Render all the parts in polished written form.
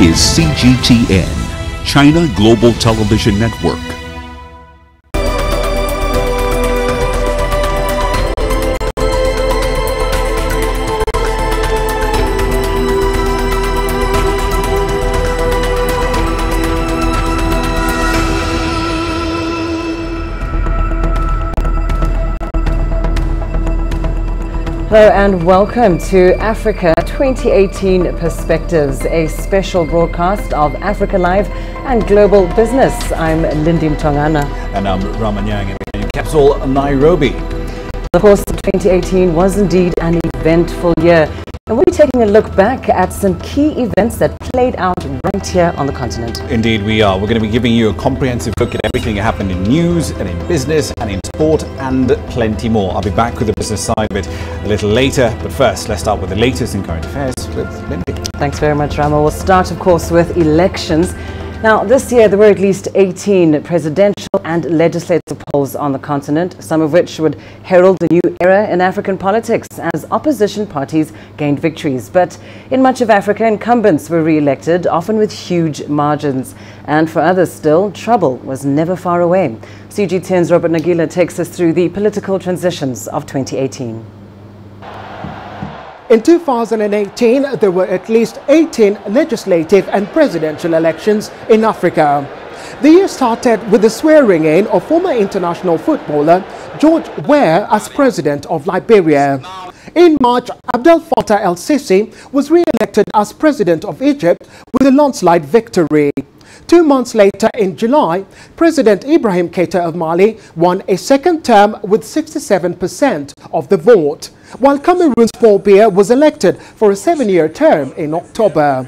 is CGTN, China Global Television Network. Hello and welcome to Africa 2018 Perspectives, a special broadcast of Africa Live and Global Business. I'm Lindy Mtongana. And I'm Ramanyang in capital Nairobi. Of course, 2018 was indeed an eventful year. And we'll be taking a look back at some key events that played out right here on the continent. Indeed we are. We're going to be giving you a comprehensive look at everything that happened in news and in business and in sport and plenty more. I'll be back with the business side of it a little later. But first, let's start with the latest in current affairs with Lindy. Thanks very much, Rama. We'll start, of course, with elections. Now, this year there were at least 18 presidential and legislative polls on the continent, some of which would herald a new era in African politics as opposition parties gained victories. But in much of Africa, incumbents were re-elected, often with huge margins. And for others still, trouble was never far away. CGTN's Robert Nagila takes us through the political transitions of 2018. In 2018, there were at least 18 legislative and presidential elections in Africa. The year started with the swearing-in of former international footballer George Weah as president of Liberia. In March, Abdel Fattah el-Sisi was re-elected as president of Egypt with a landslide victory. 2 months later, in July, President Ibrahim Keita of Mali won a second term with 67% of the vote, while Cameroon's Paul Biya was elected for a 7-year term in October.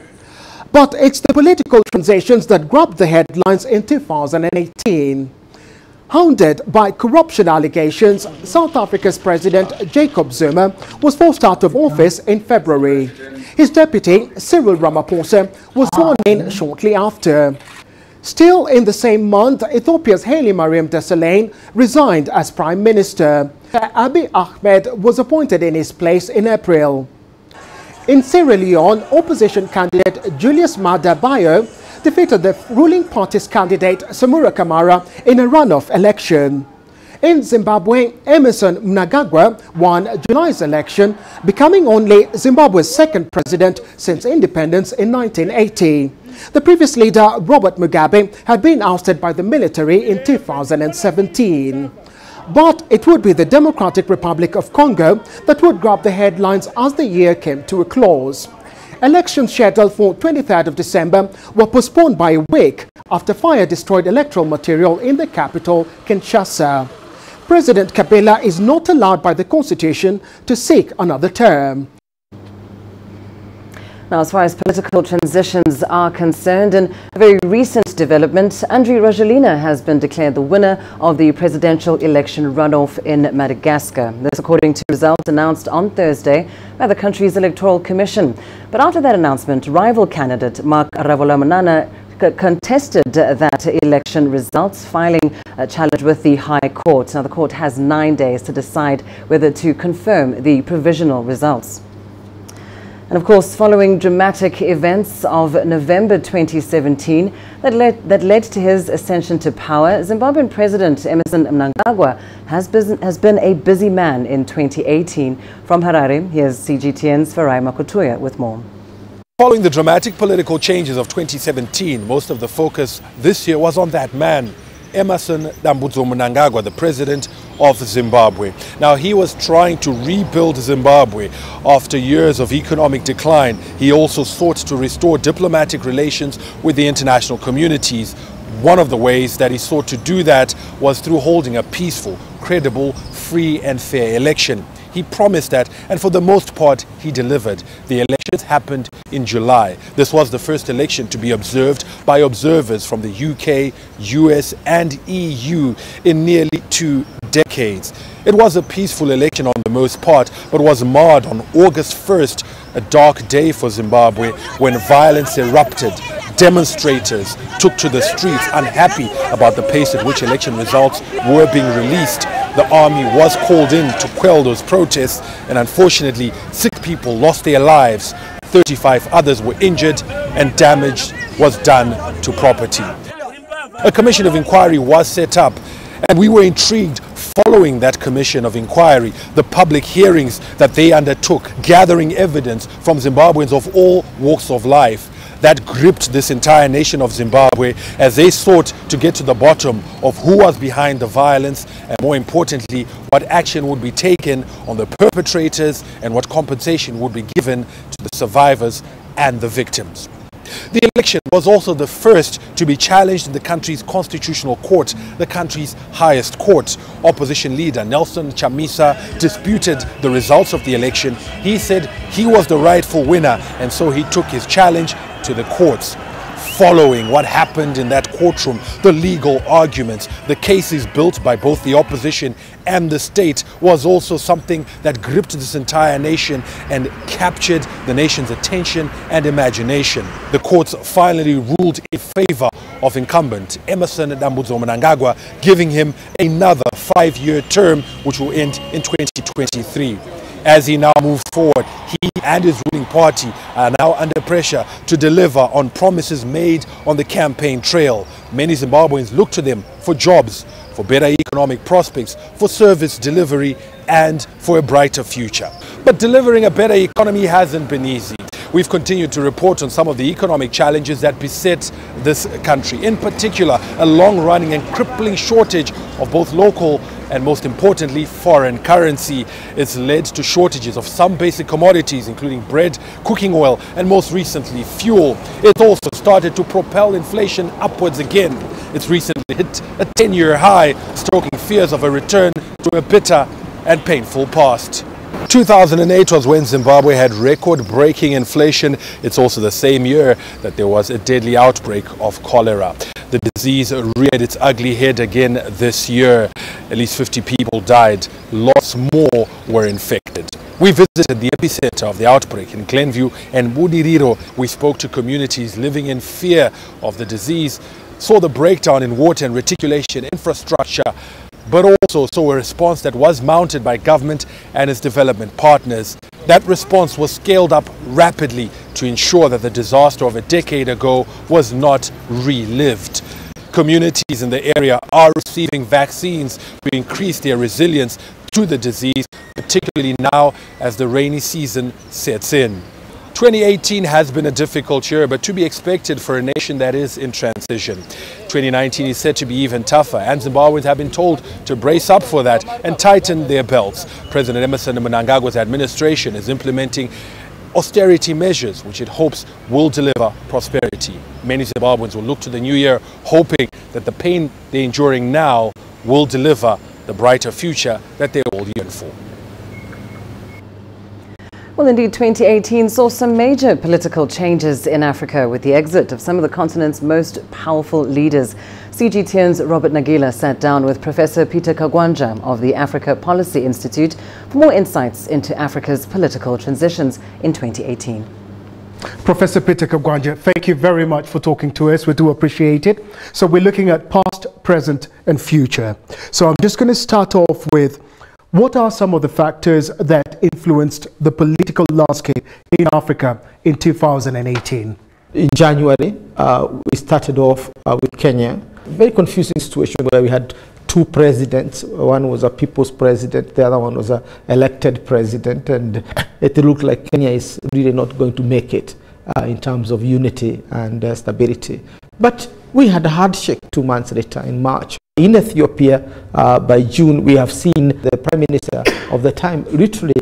But it's the political transitions that grabbed the headlines in 2018. Hounded by corruption allegations, South Africa's President Jacob Zuma was forced out of office in February. His deputy, Cyril Ramaphosa, was sworn in shortly after. Still in the same month, Ethiopia's Haile Mariam Desalegn resigned as Prime Minister. Abiy Ahmed was appointed in his place in April. In Sierra Leone, opposition candidate Julius Maada Bio defeated the ruling party's candidate Samura Kamara in a runoff election. In Zimbabwe, Emmerson Mnangagwa won July's election, becoming only Zimbabwe's second president since independence in 1980. The previous leader, Robert Mugabe, had been ousted by the military in 2017. But it would be the Democratic Republic of Congo that would grab the headlines as the year came to a close. Elections scheduled for 23rd of December were postponed by a week after fire destroyed electoral material in the capital, Kinshasa. President Kabila is not allowed by the Constitution to seek another term. Now, as far as political transitions are concerned, in a very recent development, Andry Rajoelina has been declared the winner of the presidential election runoff in Madagascar. This according to results announced on Thursday by the country's electoral commission. But after that announcement, rival candidate Mark Ravalomanana contested that election results, filing a challenge with the High Court. Now, the court has 9 days to decide whether to confirm the provisional results. And of course, following dramatic events of November 2017 that led to his ascension to power, Zimbabwean President Emmerson Mnangagwa has been a busy man in 2018. From Harare, here's CGTN's Farai Makutuya with more. Following the dramatic political changes of 2017, most of the focus this year was on that man, Emmerson Mnangagwa, the president of Zimbabwe. Now, he was trying to rebuild Zimbabwe after years of economic decline. He also sought to restore diplomatic relations with the international communities. One of the ways that he sought to do that was through holding a peaceful, credible, free and fair election. He promised that, and for the most part, he delivered. The elections happened in July. This was the first election to be observed by observers from the UK, US and EU in nearly 2 decades. It was a peaceful election on the most part, but was marred on August 1st, a dark day for Zimbabwe, when violence erupted. Demonstrators took to the streets unhappy about the pace at which election results were being released. The army was called in to quell those protests, and unfortunately 6 people lost their lives 35 others were injured and damage was done to property. A commission of inquiry was set up, and we were intrigued following that commission of inquiry, the public hearings that they undertook, gathering evidence from Zimbabweans of all walks of life. That gripped this entire nation of Zimbabwe as they sought to get to the bottom of who was behind the violence and, more importantly, what action would be taken on the perpetrators and what compensation would be given to the survivors and the victims. The election was also the first to be challenged in the country's constitutional court, the country's highest court. Opposition leader Nelson Chamisa disputed the results of the election. He said he was the rightful winner, and so he took his challenge to the courts. Following what happened in that courtroom, the legal arguments, the cases built by both the opposition and the state was also something that gripped this entire nation and captured the nation's attention and imagination. The courts finally ruled in favor of incumbent Emmerson Mnangagwa, giving him another 5-year term which will end in 2023. As he now moves forward, he and his ruling party are now under pressure to deliver on promises made on the campaign trail. Many Zimbabweans look to them for jobs, for better economic prospects, for service delivery, and for a brighter future. But delivering a better economy hasn't been easy. We've continued to report on some of the economic challenges that beset this country. In particular, a long-running and crippling shortage of both local and, most importantly, foreign currency. It's led to shortages of some basic commodities, including bread, cooking oil, and most recently, fuel. It also started to propel inflation upwards again. It's recently hit a 10-year high, stoking fears of a return to a bitter and painful past. 2008 was when Zimbabwe had record-breaking inflation. It's also the same year that there was a deadly outbreak of cholera. The disease reared its ugly head again this year. At least 50 people died. Lots more were infected. We visited the epicenter of the outbreak in Glenview and Budiriro. We spoke to communities living in fear of the disease, saw the breakdown in water and reticulation infrastructure, but also saw a response that was mounted by government and its development partners. That response was scaled up rapidly to ensure that the disaster of a decade ago was not relived. Communities in the area are receiving vaccines to increase their resilience to the disease, particularly now as the rainy season sets in. 2018 has been a difficult year, but to be expected for a nation that is in transition. 2019 is set to be even tougher, and Zimbabweans have been told to brace up for that and tighten their belts. President Emmerson Mnangagwa's administration is implementing austerity measures which it hopes will deliver prosperity. Many Zimbabweans will look to the new year hoping that the pain they're enduring now will deliver the brighter future that they all yearn for. Well, indeed, 2018 saw some major political changes in Africa with the exit of some of the continent's most powerful leaders. CGTN's Robert Nagila sat down with Professor Peter Kagwanja of the Africa Policy Institute for more insights into Africa's political transitions in 2018. Professor Peter Kagwanja, thank you very much for talking to us. We do appreciate it. So we're looking at past, present and future. So I'm just going to start off with, what are some of the factors that influenced the political landscape in Africa in 2018? In January, we started off with Kenya. Very confusing situation where we had two presidents. One was a people's president, the other one was an elected president, and it looked like Kenya is really not going to make it in terms of unity and stability. But we had a handshake 2 months later in March. In Ethiopia, by June, we have seen the Prime Minister of the time literally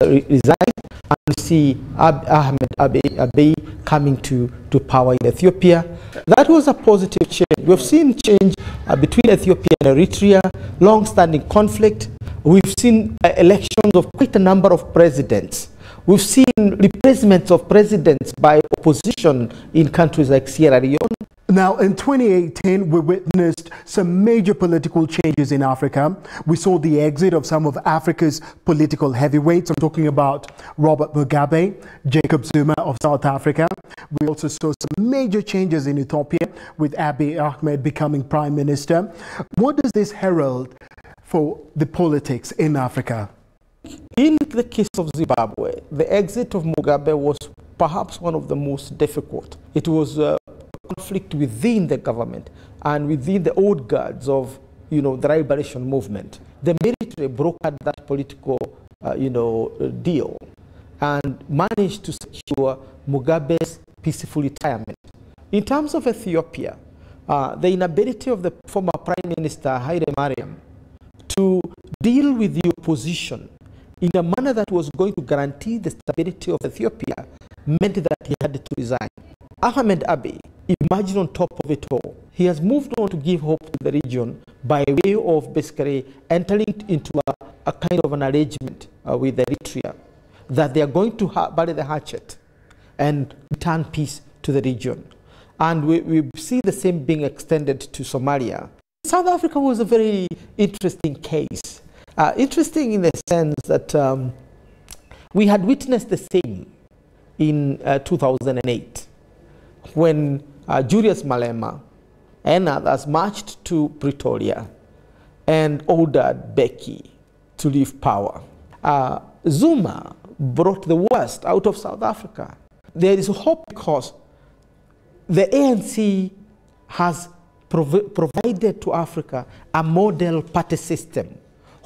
resign and see Ahmed Abiy coming to power in Ethiopia. That was a positive change. We've seen change between Ethiopia and Eritrea, long-standing conflict. We've seen elections of quite a number of presidents. We've seen replacements of presidents by opposition in countries like Sierra Leone. Now, in 2018, we witnessed some major political changes in Africa. We saw the exit of some of Africa's political heavyweights. I'm talking about Robert Mugabe, Jacob Zuma of South Africa. We also saw some major changes in Ethiopia with Abiy Ahmed becoming prime minister. What does this herald for the politics in Africa? In the case of Zimbabwe, the exit of Mugabe was perhaps one of the most difficult. It was a conflict within the government and within the old guards of, the liberation movement. The military brokered that political, deal and managed to secure Mugabe's peaceful retirement. In terms of Ethiopia, the inability of the former Prime Minister Haile Mariam to deal with the opposition in a manner that was going to guarantee the stability of Ethiopia meant that he had to resign. Ahmed Abiy emerged on top of it all. He has moved on to give hope to the region by way of basically entering into a kind of an arrangement with Eritrea that they are going to bury the hatchet and return peace to the region. And we see the same being extended to Somalia. South Africa was a very interesting case. Interesting in the sense that we had witnessed the same in 2008 when Julius Malema and others marched to Pretoria and ordered Beki to leave power. Zuma brought the worst out of South Africa. There is hope because the ANC has provided to Africa a model party system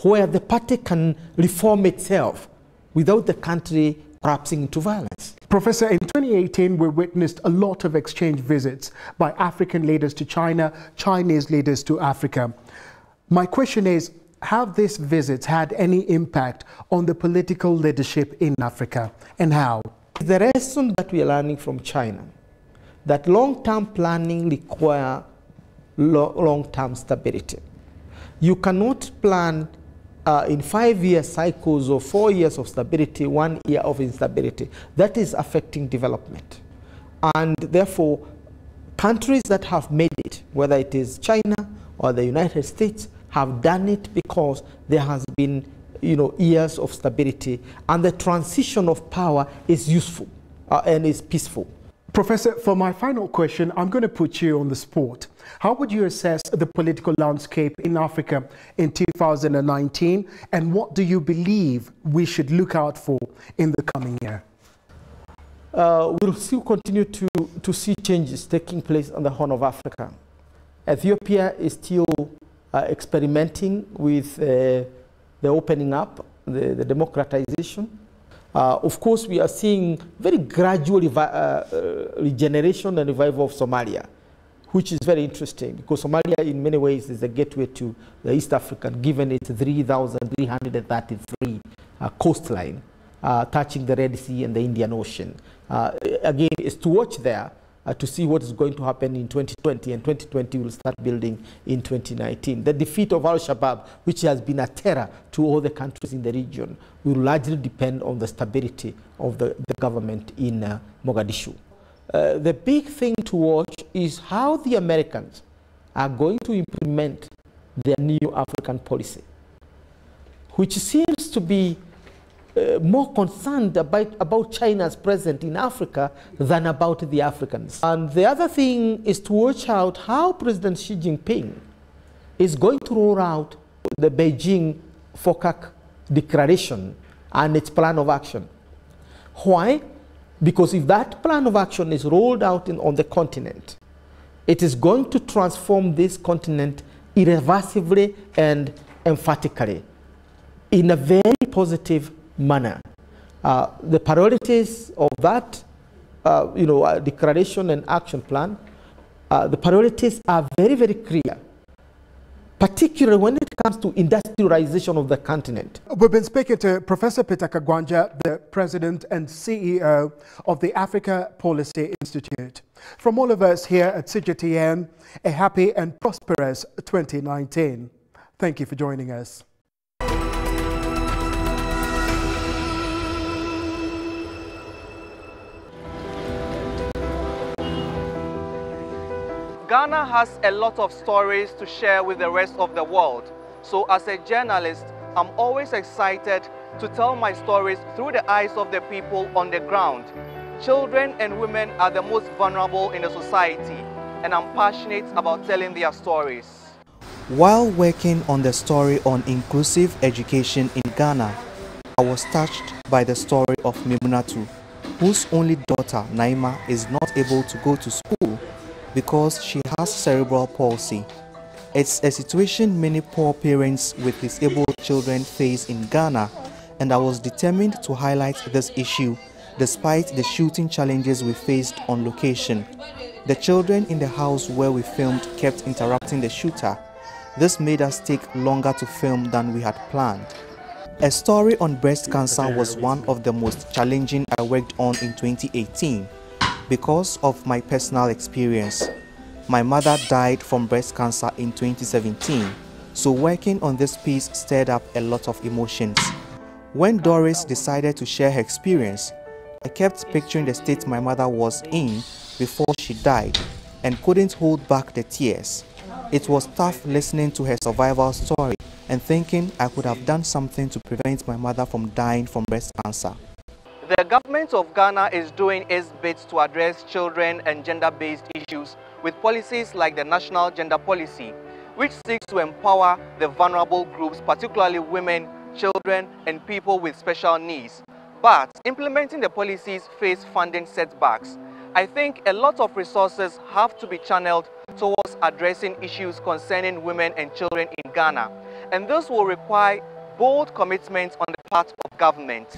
where the party can reform itself without the country collapsing into violence. Professor, in 2018, we witnessed a lot of exchange visits by African leaders to China, Chinese leaders to Africa. My question is, have these visits had any impact on the political leadership in Africa, and how? The lesson that we are learning from China, that long-term planning requires long-term stability. You cannot plan in 5-year cycles or 4 years of stability, 1 year of instability. That is affecting development. And therefore, countries that have made it, whether it is China or the United States, have done it because there has been years of stability, and the transition of power is useful and is peaceful. Professor, for my final question, I'm going to put you on the spot. How would you assess the political landscape in Africa in 2019, and what do you believe we should look out for in the coming year? We'll still continue to see changes taking place on the Horn of Africa. Ethiopia is still experimenting with the opening up, the democratization. Of course, we are seeing very gradual regeneration and revival of Somalia, which is very interesting because Somalia in many ways is a gateway to the East African, given its 3,333 coastline touching the Red Sea and the Indian Ocean. Again, it's to watch there to see what is going to happen in 2020, and 2020 will start building in 2019. The defeat of Al-Shabaab, which has been a terror to all the countries in the region, will largely depend on the stability of the government in Mogadishu. The big thing to watch is how the Americans are going to implement their new African policy, which seems to be more concerned about China's presence in Africa than about the Africans. And the other thing is to watch out how President Xi Jinping is going to roll out the Beijing FOCAC declaration and its plan of action. Why? Because if that plan of action is rolled out on the continent, it is going to transform this continent irreversibly and emphatically in a very positive manner. The priorities of that declaration and action plan, the priorities are very, very clear, particularly when it comes to industrialization of the continent. We've been speaking to Professor Peter Kagwanja, the President and CEO of the Africa Policy Institute. From all of us here at CGTN, a happy and prosperous 2019. Thank you for joining us. Ghana has a lot of stories to share with the rest of the world. So as a journalist, I'm always excited to tell my stories through the eyes of the people on the ground. Children and women are the most vulnerable in the society, and I'm passionate about telling their stories. While working on the story on inclusive education in Ghana, I was touched by the story of Memunatu, whose only daughter, Naima, is not able to go to school because she has cerebral palsy. It's a situation many poor parents with disabled children face in Ghana, and I was determined to highlight this issue despite the shooting challenges we faced on location. The children in the house where we filmed kept interrupting the shooter. This made us take longer to film than we had planned. A story on breast cancer was one of the most challenging I worked on in 2018 because of my personal experience. My mother died from breast cancer in 2017, so working on this piece stirred up a lot of emotions. When Doris decided to share her experience, I kept picturing the state my mother was in before she died and couldn't hold back the tears. It was tough listening to her survival story and thinking I could have done something to prevent my mother from dying from breast cancer. The government of Ghana is doing its bit to address children and gender-based issues with policies like the National Gender Policy, which seeks to empower the vulnerable groups, particularly women, children, and people with special needs. But implementing the policies face funding setbacks. I think a lot of resources have to be channeled towards addressing issues concerning women and children in Ghana, and this will require bold commitment on the part of government.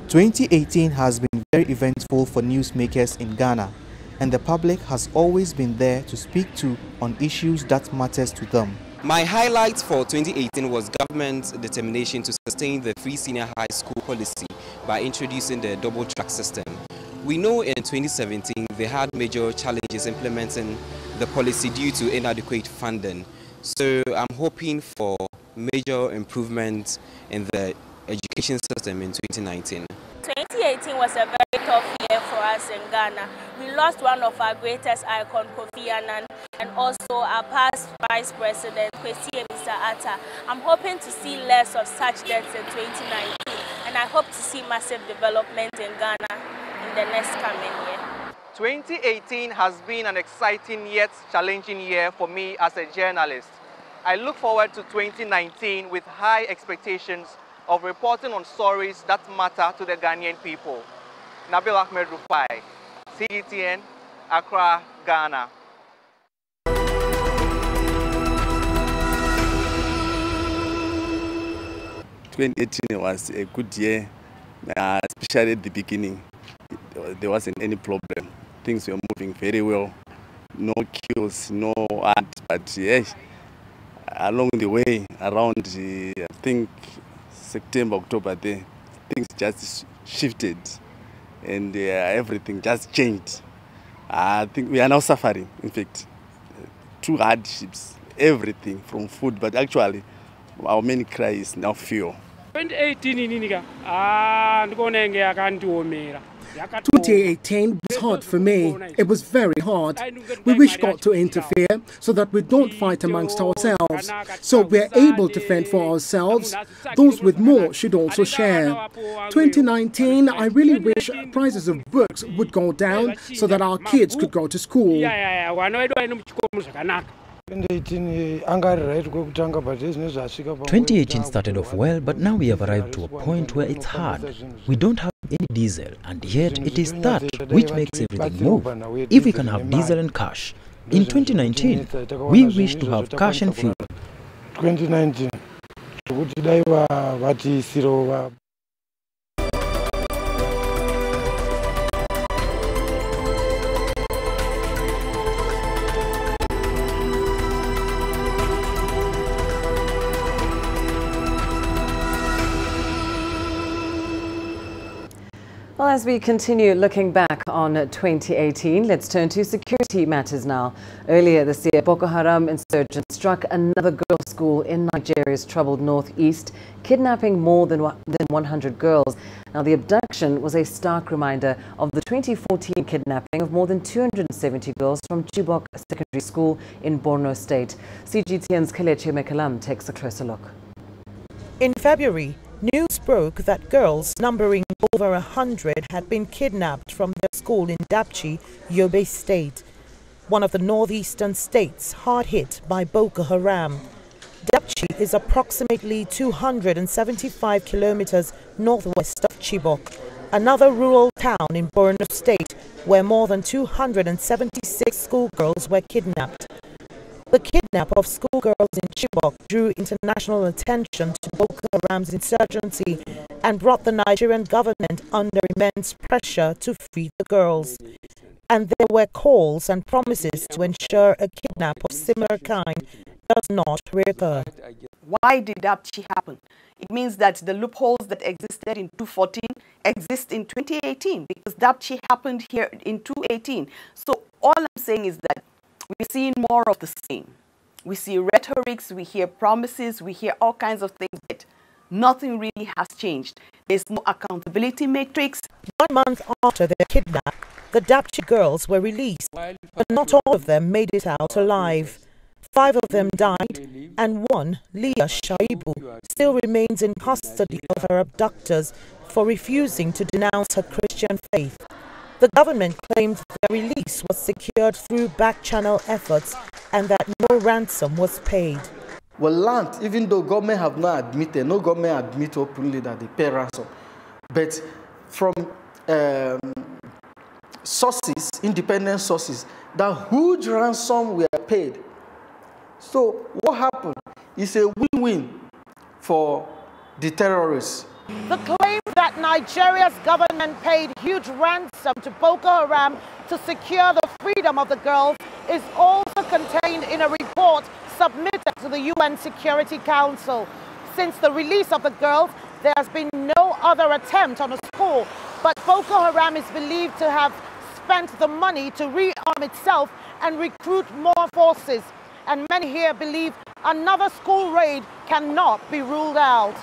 2018 has been very eventful for newsmakers in Ghana, and the public has always been there to speak to on issues that matters to them. My highlight for 2018 was government's determination to sustain the free senior high school policy by introducing the double track system. We know in 2017 they had major challenges implementing the policy due to inadequate funding. So I'm hoping for major improvements in the education system in 2019. 2018 was a very tough year for us in Ghana. We lost one of our greatest icons, Kofi Annan, and also our past Vice President, Kwesi Atta. I'm hoping to see less of such deaths in 2019, and I hope to see massive development in Ghana in the next coming year. 2018 has been an exciting yet challenging year for me as a journalist. I look forward to 2019 with high expectations of reporting on stories that matter to the Ghanaian people. Nabil Ahmed Rufai, CGTN, Accra, Ghana. 2018 was a good year, especially at the beginning. There wasn't any problem. Things were moving very well. No kills, no art, but yes, along the way, around I think September, October, things just shifted and everything just changed. I think we are now suffering, in fact, two hardships, everything from food, but actually our main cry is now fuel. 2018 was hard for me. It was very hard. We wish God to interfere so that we don't fight amongst ourselves. So we're able to fend for ourselves. Those with more should also share. 2019, I really wish prices of books would go down so that our kids could go to school. 2018 started off well, but now we have arrived to a point where it's hard. We don't have any diesel, and yet it is that which makes everything move. If we can have diesel and cash. In 2019, we wish to have cash and fuel. 2019. Well, as we continue looking back on 2018, let's turn to security matters now. Earlier this year, Boko Haram insurgents struck another girls' school in Nigeria's troubled northeast, kidnapping more than 100 girls. Now, the abduction was a stark reminder of the 2014 kidnapping of more than 270 girls from Chibok Secondary School in Borno State. CGTN's Kelechi Mekalam takes a closer look. In February, news broke that girls numbering over 100 had been kidnapped from their school in Dapchi, Yobe State, one of the northeastern states hard hit by Boko Haram. Dapchi is approximately 275 kilometers northwest of Chibok. another rural town in Borno State, where more than 276 schoolgirls were kidnapped. The kidnap of schoolgirls in Chibok drew international attention to Boko Haram's insurgency and brought the Nigerian government under immense pressure to free the girls. And there were calls and promises to ensure a kidnap of similar kind does not reoccur. Why did that happen? It means that the loopholes that existed in 2014 exist in 2018 because that happened here in 2018. So all I'm saying is that we're seeing more of the same. We see rhetorics, we hear promises, we hear all kinds of things, but nothing really has changed. There's no accountability matrix. 1 month after their kidnap, the Dapchi girls were released, but not all of them made it out alive. 5 of them died, and one, Leah Shaibu, still remains in custody of her abductors for refusing to denounce her Christian faith. The government claimed their release was secured through back-channel efforts and that no ransom was paid. Well, land, even though government have not admitted, no government admit openly that they pay ransom, but from sources, independent sources, that huge ransom were paid. So what happened? It's a win-win for the terrorists. The claim that Nigeria's government paid huge ransom to Boko Haram to secure the freedom of the girls is also contained in a report submitted to the UN Security Council. Since the release of the girls, there has been no other attempt on a school, but Boko Haram is believed to have spent the money to rearm itself and recruit more forces. And many here believe another school raid cannot be ruled out.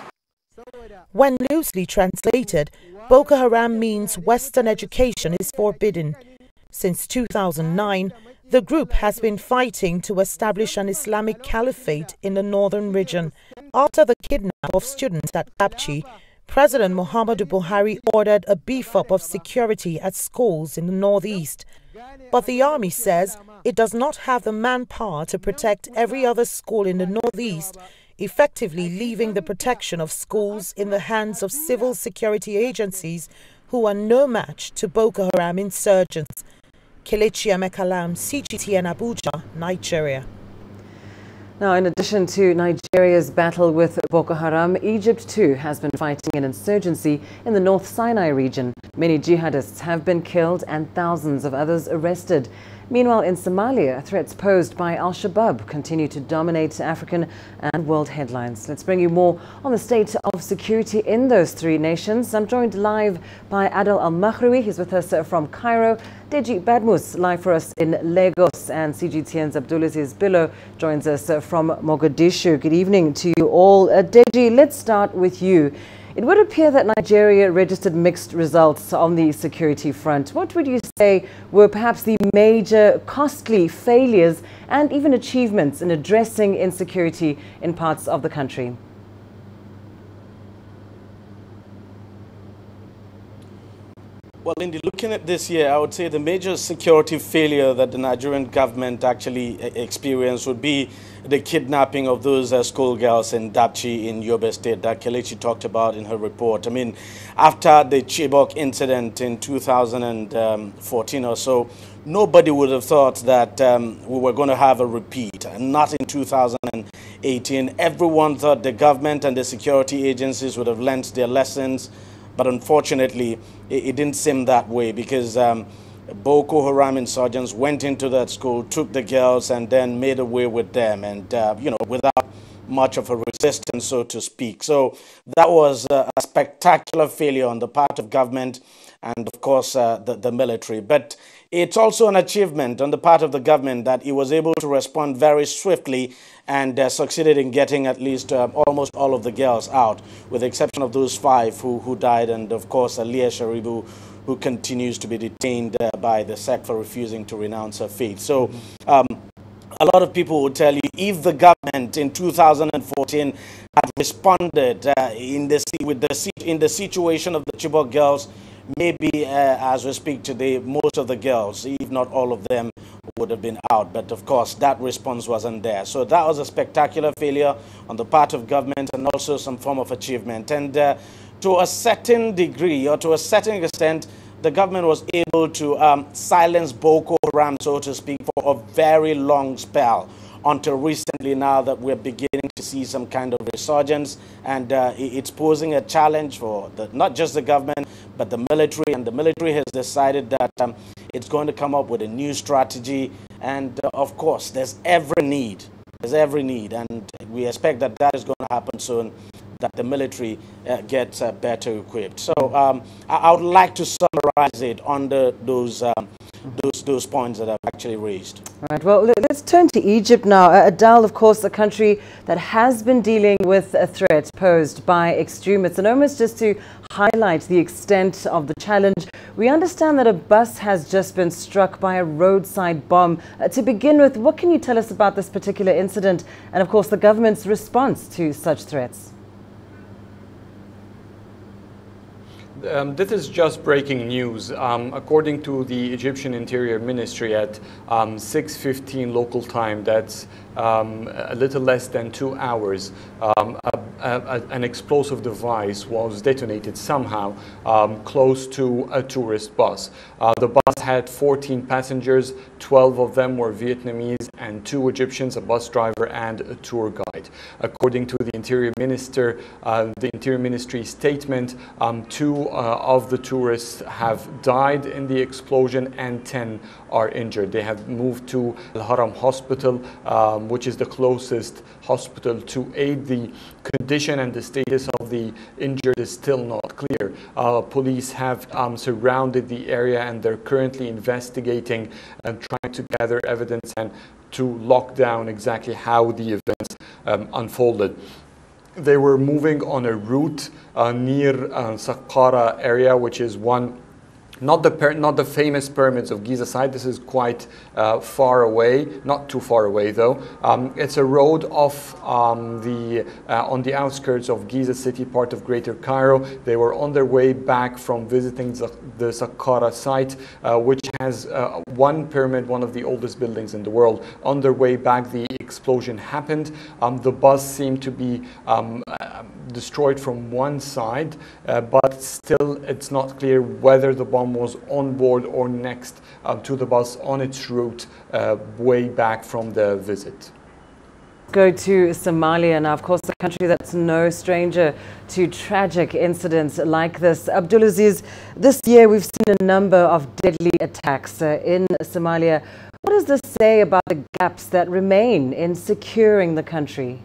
When loosely translated, Boko Haram means Western education is forbidden. Since 2009, the group has been fighting to establish an Islamic caliphate in the northern region. After the kidnap of students at Dapchi, President Muhammadu Buhari ordered a beef-up of security at schools in the northeast. But the army says it does not have the manpower to protect every other school in the northeast, effectively leaving the protection of schools in the hands of civil security agencies who are no match to Boko Haram insurgents. Kelechi Emekalam, CGTN Abuja, Nigeria. Now, in addition to Nigeria's battle with Boko Haram, Egypt too has been fighting an insurgency in the North Sinai region. Many jihadists have been killed and thousands of others arrested. Meanwhile, in Somalia, threats posed by Al-Shabaab continue to dominate African and world headlines. Let's bring you more on the state of security in those 3 nations. I'm joined live by Adel Al-Makhraoui. He's with us from Cairo. Deji Badmus, live for us in Lagos. And CGTN's Abdulaziz Billo joins us from Mogadishu. Good evening to you all. Deji, let's start with you. It would appear that Nigeria registered mixed results on the security front. What would you say were perhaps the major costly failures and even achievements in addressing insecurity in parts of the country? Well, indeed, looking at this year, I would say the major security failure that the Nigerian government actually experienced would be the kidnapping of those schoolgirls in Dapchi in Yobe State that Kelechi talked about in her report. I mean, after the Chibok incident in 2014 or so, nobody would have thought that we were going to have a repeat, and not in 2018. Everyone thought the government and the security agencies would have learnt their lessons. But unfortunately, it didn't seem that way because Boko Haram insurgents went into that school, took the girls, and then made away with them, and you know, without much of a resistance, so to speak. So that was a spectacular failure on the part of government and, of course, the military. But it's also an achievement on the part of the government that it was able to respond very swiftly and succeeded in getting at least almost all of the girls out, with the exception of those 5 who died, and of course Leah Sharibu, who continues to be detained by the sect for refusing to renounce her faith. So a lot of people will tell you, if the government in 2014 had responded in the situation of the Chibok girls, maybe as we speak today, most of the girls, if not all of them, would have been out. But of course, that response wasn't there. So that was a spectacular failure on the part of government and also some form of achievement. And to a certain degree or to a certain extent, the government was able to silence Boko Haram, so to speak, for a very long spell, until recently now that we're beginning to see some kind of resurgence, and it's posing a challenge for not just the government, but the military, and the military has decided that it's going to come up with a new strategy, and of course, there's every need, and we expect that that is going to happen soon, that the military gets better equipped. So I would like to summarize it under those points that I've actually raised. All right, well, let's turn to Egypt now. Adal, of course, a country that has been dealing with a threat posed by extremists. And almost just to highlight the extent of the challenge, we understand that a bus has just been struck by a roadside bomb. To begin with, what can you tell us about this particular incident and, of course, the government's response to such threats? This is just breaking news. According to the Egyptian Interior Ministry at 6:15 local time, that's a little less than 2 hours, an explosive device was detonated somehow close to a tourist bus. The bus had 14 passengers, 12 of them were Vietnamese and 2 Egyptians, a bus driver and a tour guide. According to the Interior Minister, the Interior Ministry statement, 2 of the tourists have died in the explosion and 10 are injured. They have moved to Al Haram Hospital, which is the closest hospital to aid. The condition and the status of the injured is still not clear. Police have surrounded the area and they're currently investigating and trying to gather evidence and to lock down exactly how the events unfolded. They were moving on a route near Saqqara area, which is not the famous pyramids of Giza site. This is quite far away, not too far away though. It's a road off on the outskirts of Giza city, part of Greater Cairo. They were on their way back from visiting the Saqqara site, which has one pyramid, one of the oldest buildings in the world. On their way back, the explosion happened. The bus seemed to be destroyed from one side, but still it's not clear whether the bomb was on board or next to the bus on its route way back from the visit. Go to Somalia now, of course, a country that's no stranger to tragic incidents like this. Abdulaziz, this year we've seen a number of deadly attacks in Somalia. What does this say about the gaps that remain in securing the country?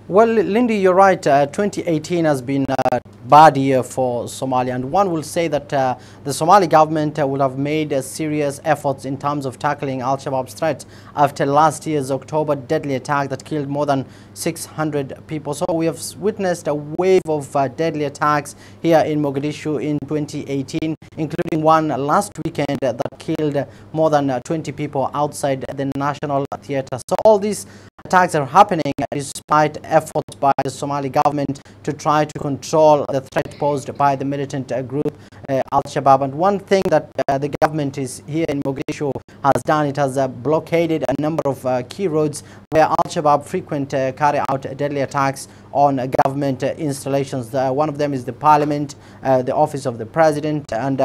Well, Lindy, you're right. 2018 has been a bad year for Somalia, and one will say that the Somali government will have made serious efforts in terms of tackling Al-Shabaab's threat after last year's October deadly attack that killed more than 600 people. So we have witnessed a wave of deadly attacks here in Mogadishu in 2018, including one last weekend that killed more than 20 people outside the National Theatre. So all these attacks are happening despite efforts by the Somali government to try to control the threat posed by the militant group Al-Shabaab. And one thing that the government is here in Mogadishu has done, it has blockaded a number of key roads where Al-Shabaab carry out deadly attacks on government installations. One of them is the parliament, the office of the president, and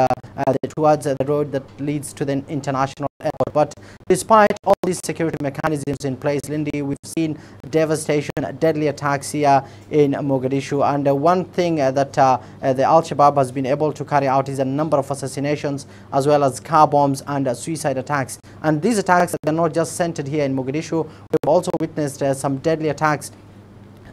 towards the road that leads to the international airport. But despite all these security mechanisms in place, Lindy, we've seen devastation, deadly attacks here in Mogadishu. And one thing that the Al-Shabaab has been able to carry out is a number of assassinations, as well as car bombs and suicide attacks. And these attacks are not just centered here in Mogadishu. We've also witnessed some deadly attacks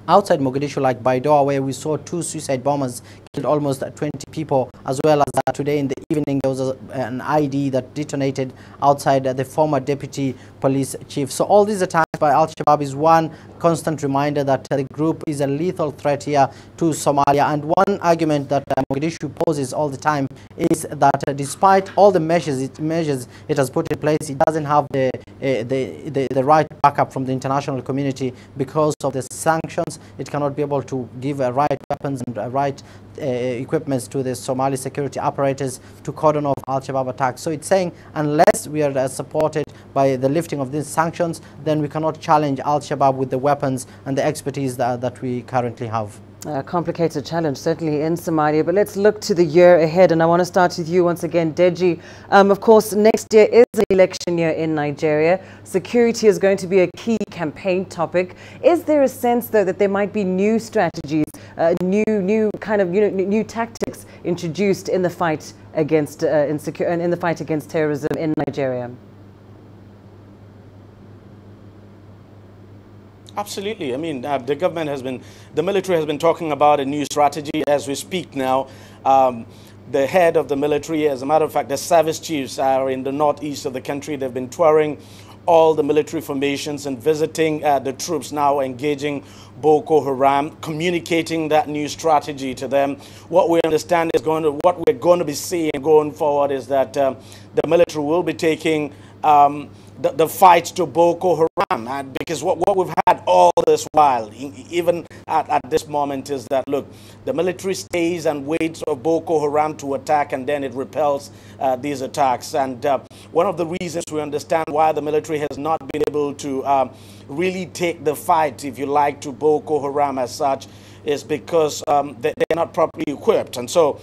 outside Mogadishu, like Baidoa, where we saw 2 suicide bombers killed almost 20 people, as well as today in the evening there was an ID that detonated outside the former deputy police chief. So all these attacks by Al-Shabaab is one constant reminder that the group is a lethal threat here to Somalia. And one argument that Mogadishu poses all the time is that despite all the measures it has put in place, it doesn't have the right backup from the international community because of the sanctions. It cannot be able to give right weapons and right equipments to the Somali security apparatus to cordon off Al-Shabaab attacks. So it's saying unless we are supported by the lifting of these sanctions, then we cannot challenge Al-Shabaab with the weapons and the expertise that we currently have. A complicated challenge, certainly in Somalia. But let's look to the year ahead. And I want to start with you once again, Deji. Of course, next year is an election year in Nigeria. Security is going to be a key campaign topic. Is there a sense, though, that there might be new strategies, new tactics introduced in the fight against in the fight against terrorism in Nigeria? Absolutely. I mean, the military has been talking about a new strategy as we speak now. The head of the military, as a matter of fact, the service chiefs are in the northeast of the country. They've been touring all the military formations and visiting the troops now, engaging Boko Haram, communicating that new strategy to them. What we understand is what we're going to be seeing going forward is that the military will be taking the fight to Boko Haram, because what we've had all this while, even at this moment, is that, look, the military stays and waits for Boko Haram to attack, and then it repels these attacks. And one of the reasons we understand why the military has not been able to really take the fight, if you like, to Boko Haram as such, is because they're not properly equipped. And so,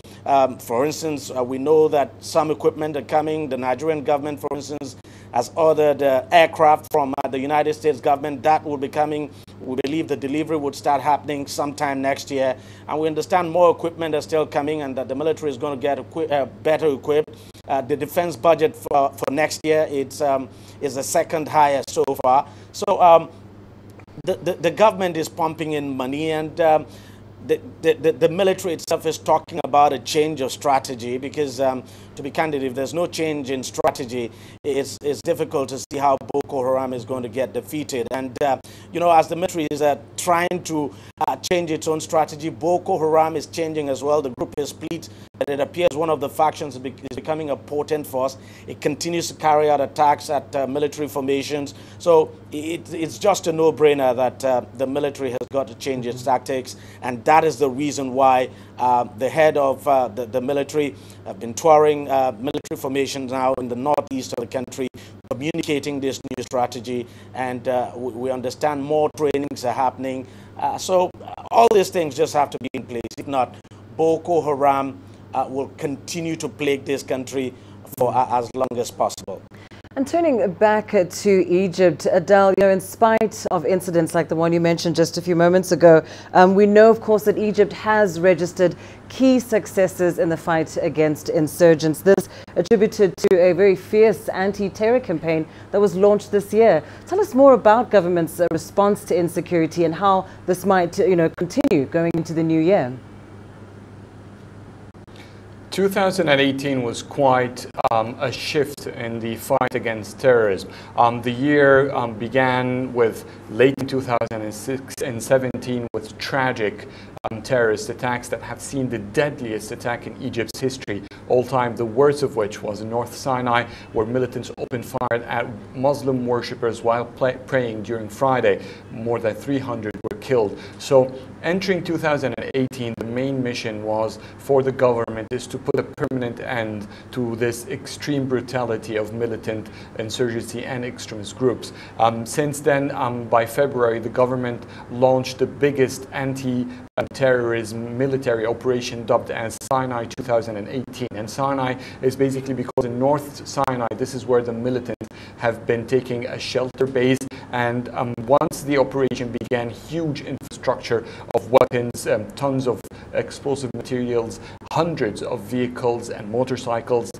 for instance, we know that some equipment are coming. The Nigerian government, for instance, has ordered aircraft from the United States government. That will be coming. We believe the delivery would start happening sometime next year. And we understand more equipment are still coming and that the military is going to get better equipped. The defense budget for next year is the second highest so far. So the government is pumping in money, and the military itself is talking about a change of strategy, because to be candid, if there's no change in strategy, it's difficult to see how Boko Haram is going to get defeated. And as the military is trying to change its own strategy, Boko Haram is changing as well. The group is split, but it appears one of the factions is becoming a potent force. It continues to carry out attacks at military formations. So it's just a no-brainer that the military has got to change its tactics, and that is the reason why the head of the military have been touring military formations now in the northeast of the country, communicating this new strategy, and we understand more trainings are happening. So all these things just have to be in place. If not, Boko Haram will continue to plague this country for as long as possible. And turning back to Egypt, Adele, in spite of incidents like the one you mentioned just a few moments ago, we know, of course, that Egypt has registered key successes in the fight against insurgents. This attributed to a very fierce anti-terror campaign that was launched this year. Tell us more about government's response to insecurity and how this might, continue going into the new year. 2018 was quite a shift in the fight against terrorism. The year began with late in 2006 and 17 with tragic terrorist attacks that have seen the deadliest attack in Egypt's history, all time, the worst of which was in North Sinai, where militants opened fire at Muslim worshippers while praying during Friday. More than 300 were killed. So entering 2018, the main mission was for the government is to put a permanent end to this extreme brutality of militant insurgency and extremist groups. Since then, by February, the government launched the biggest anti-terrorism military operation dubbed as Sinai 2018. And Sinai is basically because in North Sinai, this is where the militants have been taking a shelter base. And once the operation began, huge infrastructure of weapons, tons of explosive materials, hundreds of vehicles and motorcycles,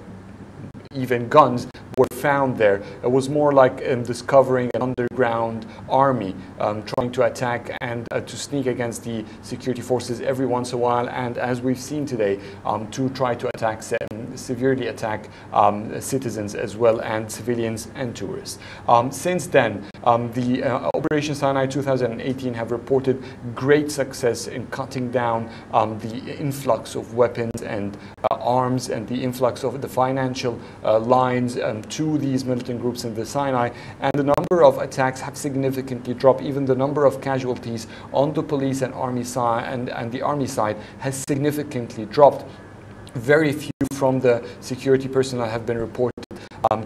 even guns, were found there. It was more like discovering an underground army trying to attack and to sneak against the security forces every once in a while, and as we've seen today, to try to attack severely attack citizens as well, and civilians and tourists. Since then, the Operation Sinai 2018 have reported great success in cutting down the influx of weapons and arms and the influx of the financial lines to these militant groups in the Sinai, and the number of attacks have significantly dropped. Even the number of casualties on the police and army side and the army side has significantly dropped. Very few from the security personnel have been reported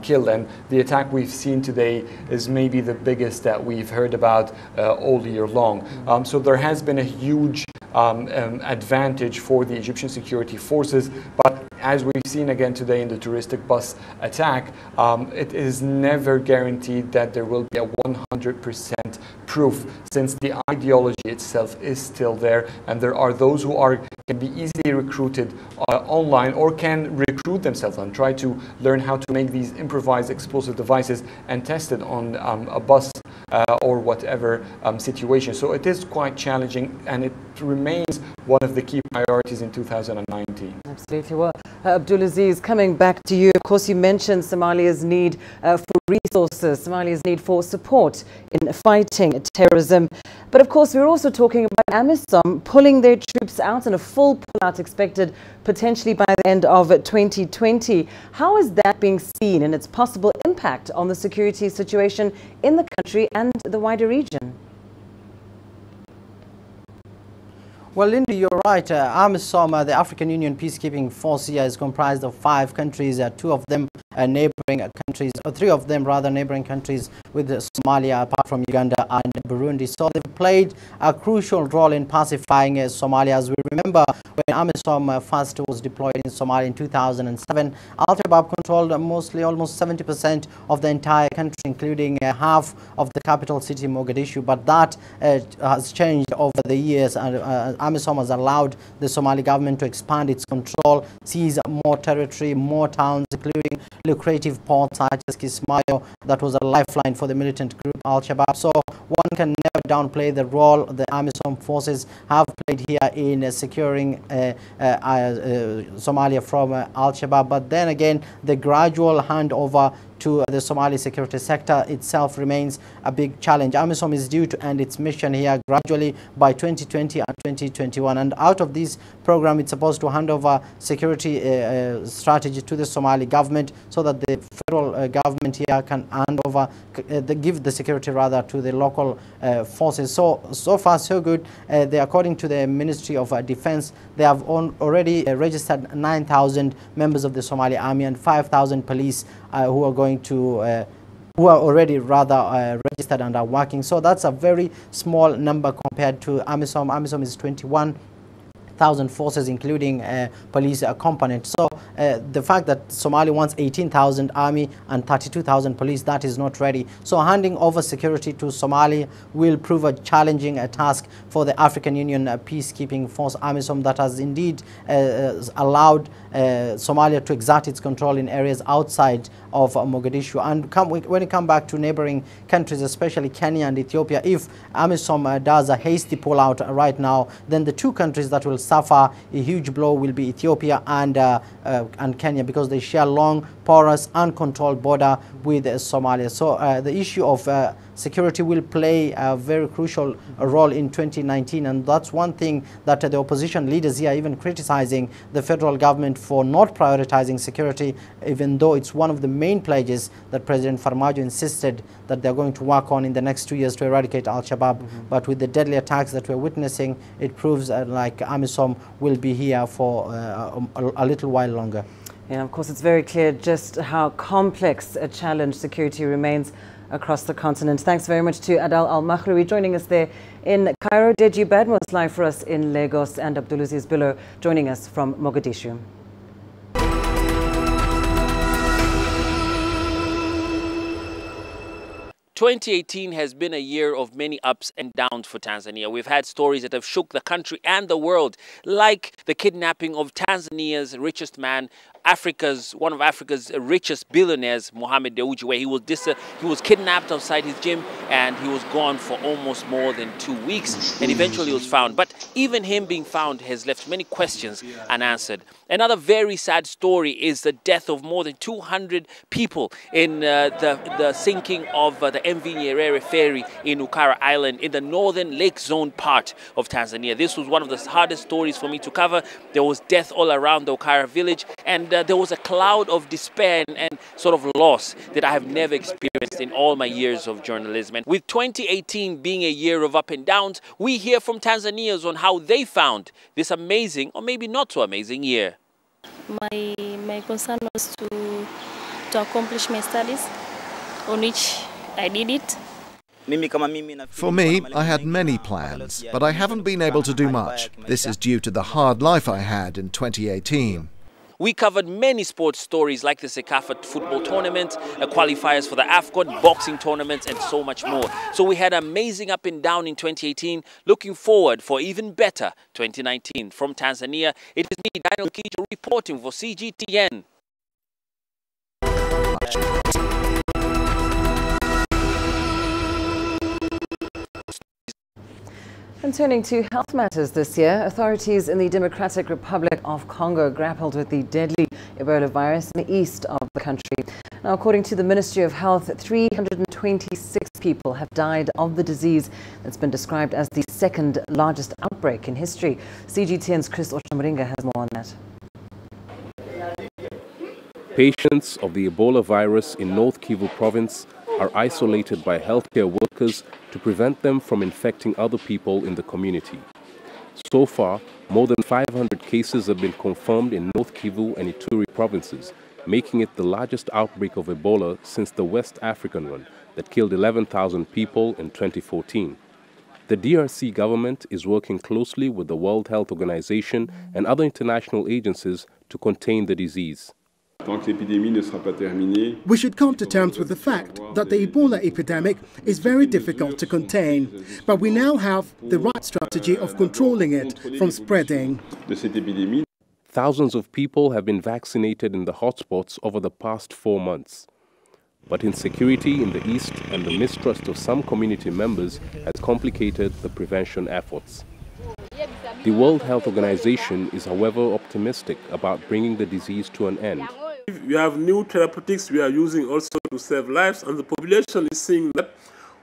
killed. And the attack we've seen today is maybe the biggest that we've heard about all year long. So there has been a huge advantage for the Egyptian security forces, but as we've seen again today in the touristic bus attack, it is never guaranteed that there will be a 100% proof, since the ideology itself is still there, and there are those who can be easily recruited online, or can recruit themselves and try to learn how to make these improvised explosive devices and test it on a bus or whatever situation. So it is quite challenging, and it remains one of the key priorities in 2019. Absolutely. Well, Abdulaziz, coming back to you, of course, you mentioned Somalia's need for resources, Somalia's need for support in fighting terrorism. But of course, we're also talking about AMISOM pulling their troops out, and a full pullout expected potentially by the end of 2020. How is that being seen and its possible impact on the security situation in the country and the wider region? Well, Lindy, you're right. AMISOM, the African Union Peacekeeping Force here, is comprised of 5 countries, 2 of them neighboring countries, or 3 of them rather neighboring countries with Somalia, apart from Uganda and Burundi. So they've played a crucial role in pacifying Somalia. As we remember, when AMISOM first was deployed in Somalia in 2007, Al-Shabaab controlled almost 70% of the entire country, including half of the capital city, Mogadishu. But that has changed over the years, and AMISOM has allowed the Somali government to expand its control, seize more territory, more towns, including lucrative ports such as Kismayo, that was a lifeline for the militant group Al-Shabaab. So one can never downplay the role the AMISOM forces have played here in securing Somalia from Al-Shabaab. But then again, the gradual handover to the Somali security sector itself remains a big challenge. AMISOM is due to end its mission here gradually by 2020 and 2021. And out of this program, it's supposed to hand over security strategy to the Somali government, so that the federal government here can hand over, give the security rather to the local forces. So far so good. According to the Ministry of Defense, they have already registered 9,000 members of the Somali army and 5,000 police who are already rather registered and are working. So that's a very small number compared to AMISOM. AMISOM is 21,000 forces, including police component. So the fact that Somalia wants 18,000 army and 32,000 police, that is not ready. So handing over security to Somalia will prove a challenging task for the African Union peacekeeping force AMISOM, that has indeed allowed Somalia to exert its control in areas outside of Mogadishu. And when it comes back to neighboring countries, especially Kenya and Ethiopia, if AMISOM does a hasty pullout right now, then the 2 countries that will suffer a huge blow will be Ethiopia and Kenya, because they share long, porous, uncontrolled border with Somalia. So the issue of security will play a very crucial role in 2019, and that's one thing that the opposition leaders here are even criticizing the federal government for not prioritizing security, even though it's one of the main pledges that President Farmajo insisted that they're going to work on in the next 2 years to eradicate Al-Shabaab. But with the deadly attacks that we're witnessing, it proves like AMISOM will be here for a little while longer. Yeah, of course, it's very clear just how complex a challenge security remains across the continent. Thanks very much to Adal Al-Makhloui joining us there in Cairo, Deji Badmos live for us in Lagos, and Abdulaziz Bilo joining us from Mogadishu. 2018 has been a year of many ups and downs for Tanzania. We've had stories that have shook the country and the world, like the kidnapping of Tanzania's richest man, one of Africa's richest billionaires, Mohamed Dewji, where he was kidnapped outside his gym and he was gone for almost more than 2 weeks, and eventually was found. But even him being found has left many questions unanswered. Another very sad story is the death of more than 200 people in the sinking of the MV Nyerere ferry in Ukara Island in the northern lake zone part of Tanzania. This was one of the hardest stories for me to cover. There was death all around the Ukara village, and there was a cloud of despair and sort of loss that I have never experienced in all my years of journalism. And with 2018 being a year of up and downs, we hear from Tanzanians on how they found this amazing, or maybe not so amazing, year. My concern was to to accomplish my studies, on which I did it. For me, I had many plans, but I haven't been able to do much. This is due to the hard life I had in 2018. We covered many sports stories like the CECAFA football tournament, qualifiers for the AFCON, boxing tournaments, and so much more. So we had amazing up and down in 2018, looking forward for even better 2019. From Tanzania, it is me, Daniel Kijo, reporting for CGTN. And turning to health matters this year, authorities in the Democratic Republic of Congo grappled with the deadly Ebola virus in the east of the country. Now, according to the Ministry of Health, 326 people have died of the disease that's been described as the second largest outbreak in history. CGTN's Chris Ochamringa has more on that. Patients of the Ebola virus in North Kivu province are isolated by healthcare workers to prevent them from infecting other people in the community. So far, more than 500 cases have been confirmed in North Kivu and Ituri provinces, making it the largest outbreak of Ebola since the West African one that killed 11,000 people in 2014. The DRC government is working closely with the World Health Organization and other international agencies to contain the disease. We should come to terms with the fact that the Ebola epidemic is very difficult to contain, but we now have the right strategy of controlling it from spreading. Thousands of people have been vaccinated in the hotspots over the past 4 months. But insecurity in the east and the mistrust of some community members has complicated the prevention efforts. The World Health Organization is, however, optimistic about bringing the disease to an end. We have new therapeutics we are using also to save lives, and the population is seeing that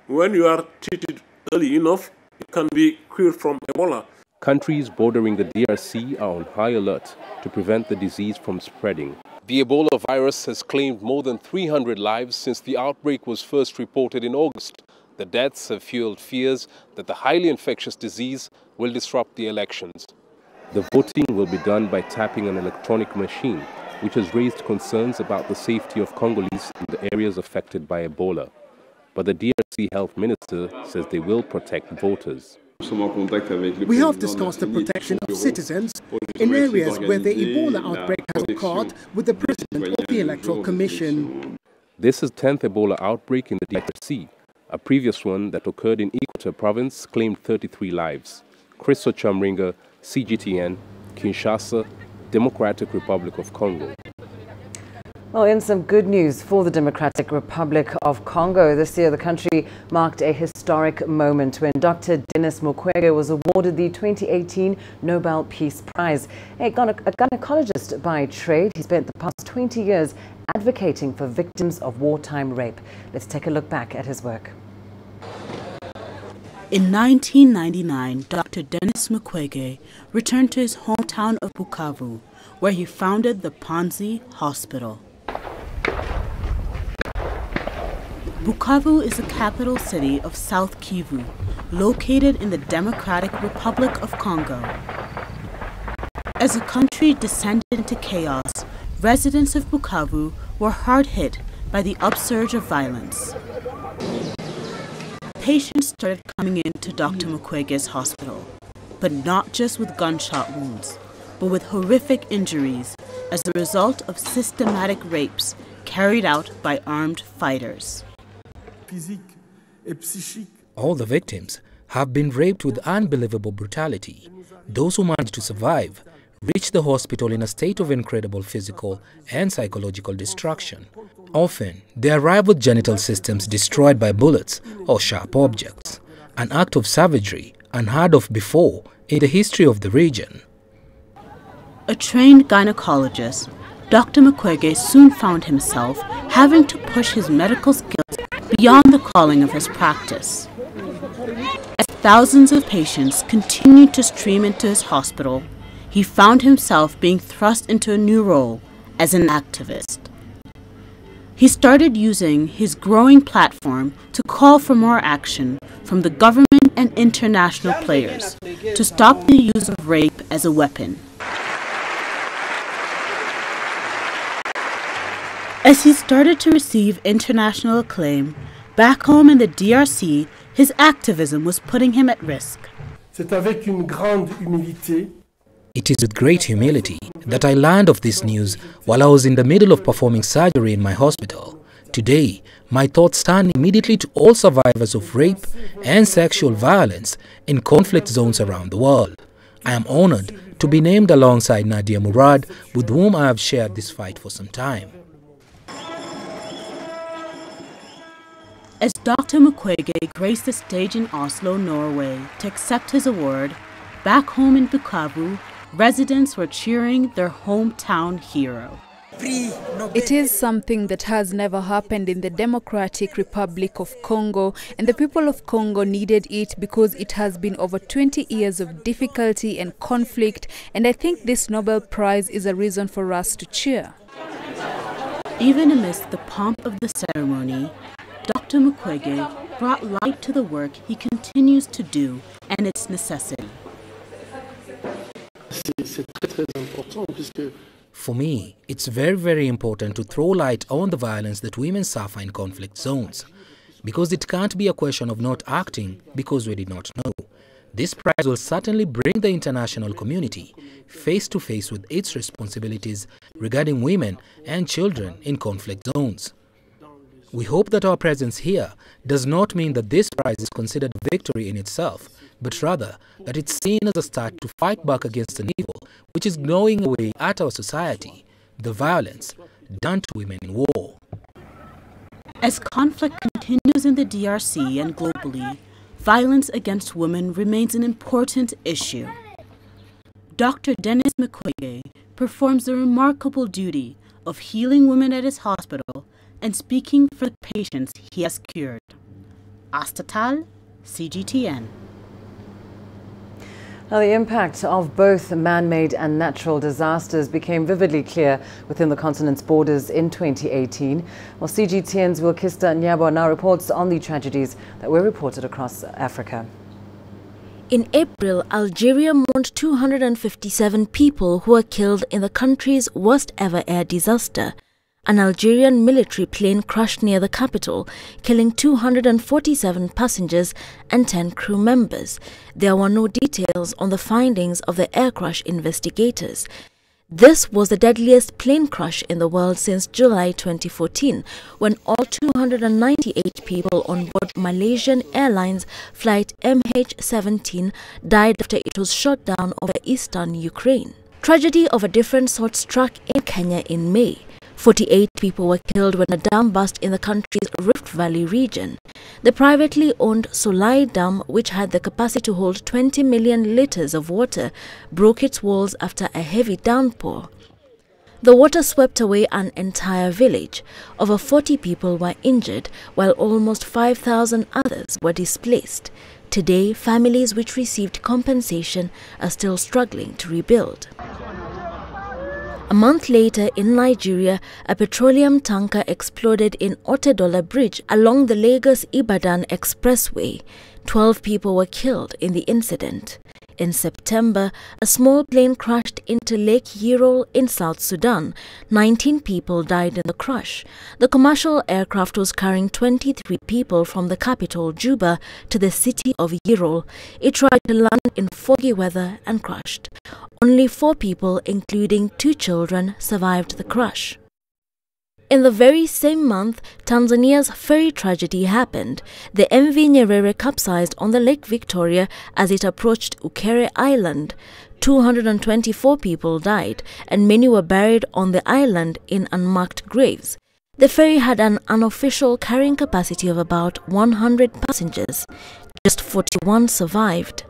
when you are treated early enough, you can be cured from Ebola. Countries bordering the DRC are on high alert to prevent the disease from spreading. The Ebola virus has claimed more than 300 lives since the outbreak was first reported in August. The deaths have fueled fears that the highly infectious disease will disrupt the elections. The voting will be done by tapping an electronic machine, which has raised concerns about the safety of Congolese in the areas affected by Ebola. But the DRC health minister says they will protect voters. We have discussed the protection of citizens in areas where the Ebola outbreak has occurred with the president of the Electoral Commission. This is the 10th Ebola outbreak in the DRC. A previous one that occurred in Equator province claimed 33 lives. Chris Ochamringa, CGTN, Kinshasa, Democratic Republic of Congo. Well, in some good news for the Democratic Republic of Congo, this year the country marked a historic moment when Dr. Denis Mukwege was awarded the 2018 Nobel Peace Prize. A gynecologist by trade, he spent the past 20 years advocating for victims of wartime rape. Let's take a look back at his work. In 1999, Dr. Denis Mukwege returned to his hometown of Bukavu, where he founded the Panzi Hospital. Bukavu is the capital city of South Kivu, located in the Democratic Republic of Congo. As the country descended into chaos, residents of Bukavu were hard hit by the upsurge of violence. Patients started coming in to Dr. Mukwege's hospital, but not just with gunshot wounds, but with horrific injuries as the result of systematic rapes carried out by armed fighters. All the victims have been raped with unbelievable brutality. Those who managed to survive reached the hospital in a state of incredible physical and psychological destruction. Often, they arrive with genital systems destroyed by bullets or sharp objects, an act of savagery unheard of before in the history of the region. A trained gynecologist, Dr. Mukwege soon found himself having to push his medical skills beyond the calling of his practice. As thousands of patients continued to stream into his hospital, he found himself being thrust into a new role as an activist. He started using his growing platform to call for more action from the government and international players to stop the use of rape as a weapon. As he started to receive international acclaim, back home in the DRC, his activism was putting him at risk. C'est avec une grande humilité. It is with great humility that I learned of this news while I was in the middle of performing surgery in my hospital. Today, my thoughts turn immediately to all survivors of rape and sexual violence in conflict zones around the world. I am honored to be named alongside Nadia Murad, with whom I have shared this fight for some time. As Dr. Mukwege graced the stage in Oslo, Norway, to accept his award, back home in Bukavu, residents were cheering their hometown hero. It is something that has never happened in the Democratic Republic of Congo, and the people of Congo needed it because it has been over 20 years of difficulty and conflict, and I think this Nobel Prize is a reason for us to cheer. Even amidst the pomp of the ceremony, Dr. Mukwege brought light to the work he continues to do and its necessity. For me, it's very important to throw light on the violence that women suffer in conflict zones. Because it can't be a question of not acting because we did not know. This prize will certainly bring the international community face to face with its responsibilities regarding women and children in conflict zones. We hope that our presence here does not mean that this prize is considered victory in itself, but rather that it's seen as a start to fight back against an evil which is gnawing away at our society, the violence done to women in war. As conflict continues in the DRC and globally, violence against women remains an important issue. Dr. Denis Mukwege performs the remarkable duty of healing women at his hospital and speaking for the patients he has cured. Astatal, CGTN. Now, the impact of both man-made and natural disasters became vividly clear within the continent's borders in 2018. Well, CGTN's Wilkista Nyabo now reports on the tragedies that were reported across Africa. In April, Algeria mourned 257 people who were killed in the country's worst ever air disaster. An Algerian military plane crashed near the capital, killing 247 passengers and 10 crew members. There were no details on the findings of the air crash investigators. This was the deadliest plane crash in the world since July 2014, when all 298 people on board Malaysian Airlines flight MH17 died after it was shot down over eastern Ukraine. Tragedy of a different sort struck in Kenya in May. 48 people were killed when a dam burst in the country's Rift Valley region. The privately owned Solai Dam, which had the capacity to hold 20 million litres of water, broke its walls after a heavy downpour. The water swept away an entire village. Over 40 people were injured, while almost 5,000 others were displaced. Today, families which received compensation are still struggling to rebuild. A month later, in Nigeria, a petroleum tanker exploded in Otedola Bridge along the Lagos-Ibadan Expressway. 12 people were killed in the incident. In September, a small plane crashed into Lake Yerol in South Sudan. 19 people died in the crash. The commercial aircraft was carrying 23 people from the capital, Juba, to the city of Yerol. It tried to land in foggy weather and crashed. Only 4 people, including 2 children, survived the crash. In the very same month, Tanzania's ferry tragedy happened. The MV Nyerere capsized on the Lake Victoria as it approached Ukere Island. 224 people died, and many were buried on the island in unmarked graves. The ferry had an unofficial carrying capacity of about 100 passengers. Just 41 survived.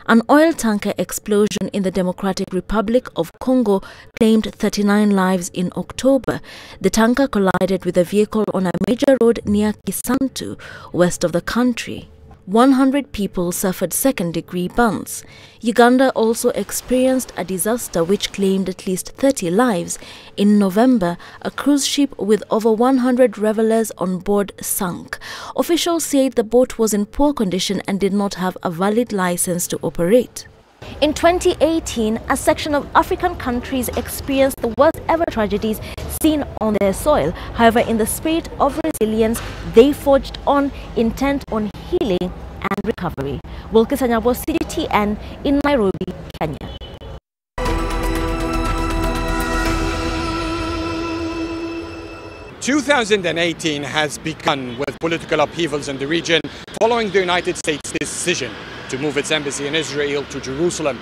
An oil tanker explosion in the Democratic Republic of Congo claimed 39 lives in October. The tanker collided with a vehicle on a major road near Kisantu, west of the country. 100 people suffered second-degree burns. Uganda also experienced a disaster which claimed at least 30 lives. In November, a cruise ship with over 100 revelers on board sank. Officials said the boat was in poor condition and did not have a valid license to operate. In 2018, a section of African countries experienced the worst ever tragedies seen on their soil. However, in the spirit of resilience, they forged on, intent on healing and recovery. Wilkes Anyabo, CGTN in Nairobi, Kenya. – 2018 has begun with political upheavals in the region following the United States' decision to move its embassy in Israel to Jerusalem.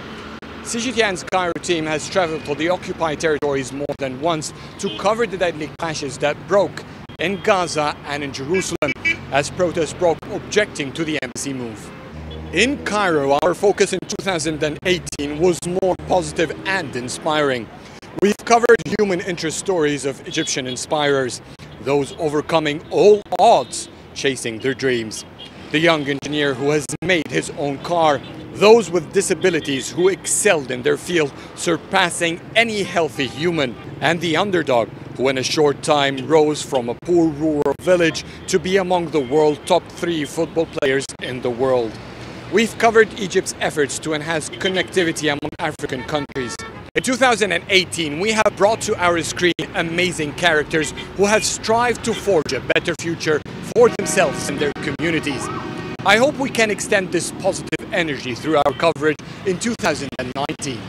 CGTN's Cairo team has traveled to the occupied territories more than once to cover the deadly clashes that broke in Gaza and in Jerusalem as protests broke objecting to the embassy move. In Cairo, our focus in 2018 was more positive and inspiring. We've covered human interest stories of Egyptian inspirers, those overcoming all odds, chasing their dreams. The young engineer who has made his own car, those with disabilities who excelled in their field, surpassing any healthy human, and the underdog who in a short time rose from a poor rural village to be among the world's top 3 football players in the world. We've covered Egypt's efforts to enhance connectivity among African countries. In 2018, we have brought to our screen amazing characters who have strived to forge a better future for themselves and their communities. I hope we can extend this positive energy through our coverage in 2019.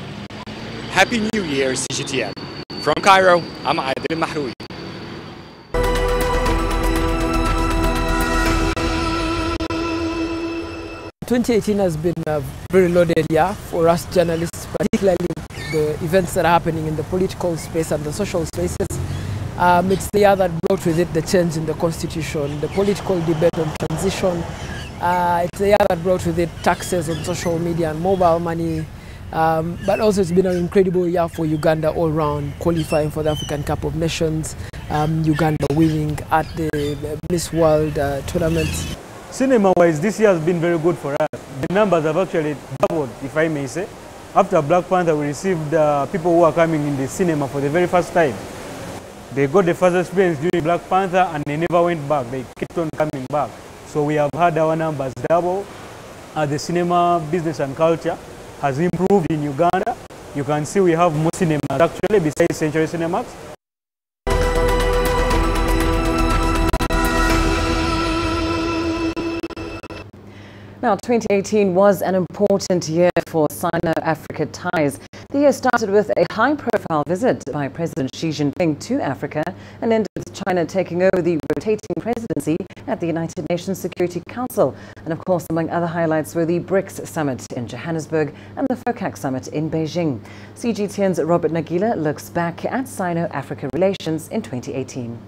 Happy New Year, CGTN. From Cairo, I'm Adil Mahroui. 2018 has been a very loaded year for us journalists, particularly the events that are happening in the political space and the social spaces. It's the year that brought with it the change in the constitution, the political debate on transition. It's the year that brought with it taxes on social media and mobile money. But also it's been an incredible year for Uganda all round, qualifying for the African Cup of Nations, Uganda winning at the Miss World tournament. Cinema-wise, this year has been very good for us. The numbers have actually doubled, if I may say. After Black Panther, we received people who are coming in the cinema for the very first time. They got the first experience during Black Panther and they never went back. They kept on coming back. So we have had our numbers double. The cinema business and culture has improved in Uganda. You can see we have more cinemas actually besides Century Cinemax. Now, 2018 was an important year for Sino-Africa ties. The year started with a high-profile visit by President Xi Jinping to Africa and ended with China taking over the rotating presidency at the United Nations Security Council. And of course, among other highlights were the BRICS Summit in Johannesburg and the FOCAC Summit in Beijing. CGTN's Robert Nagila looks back at Sino-Africa relations in 2018.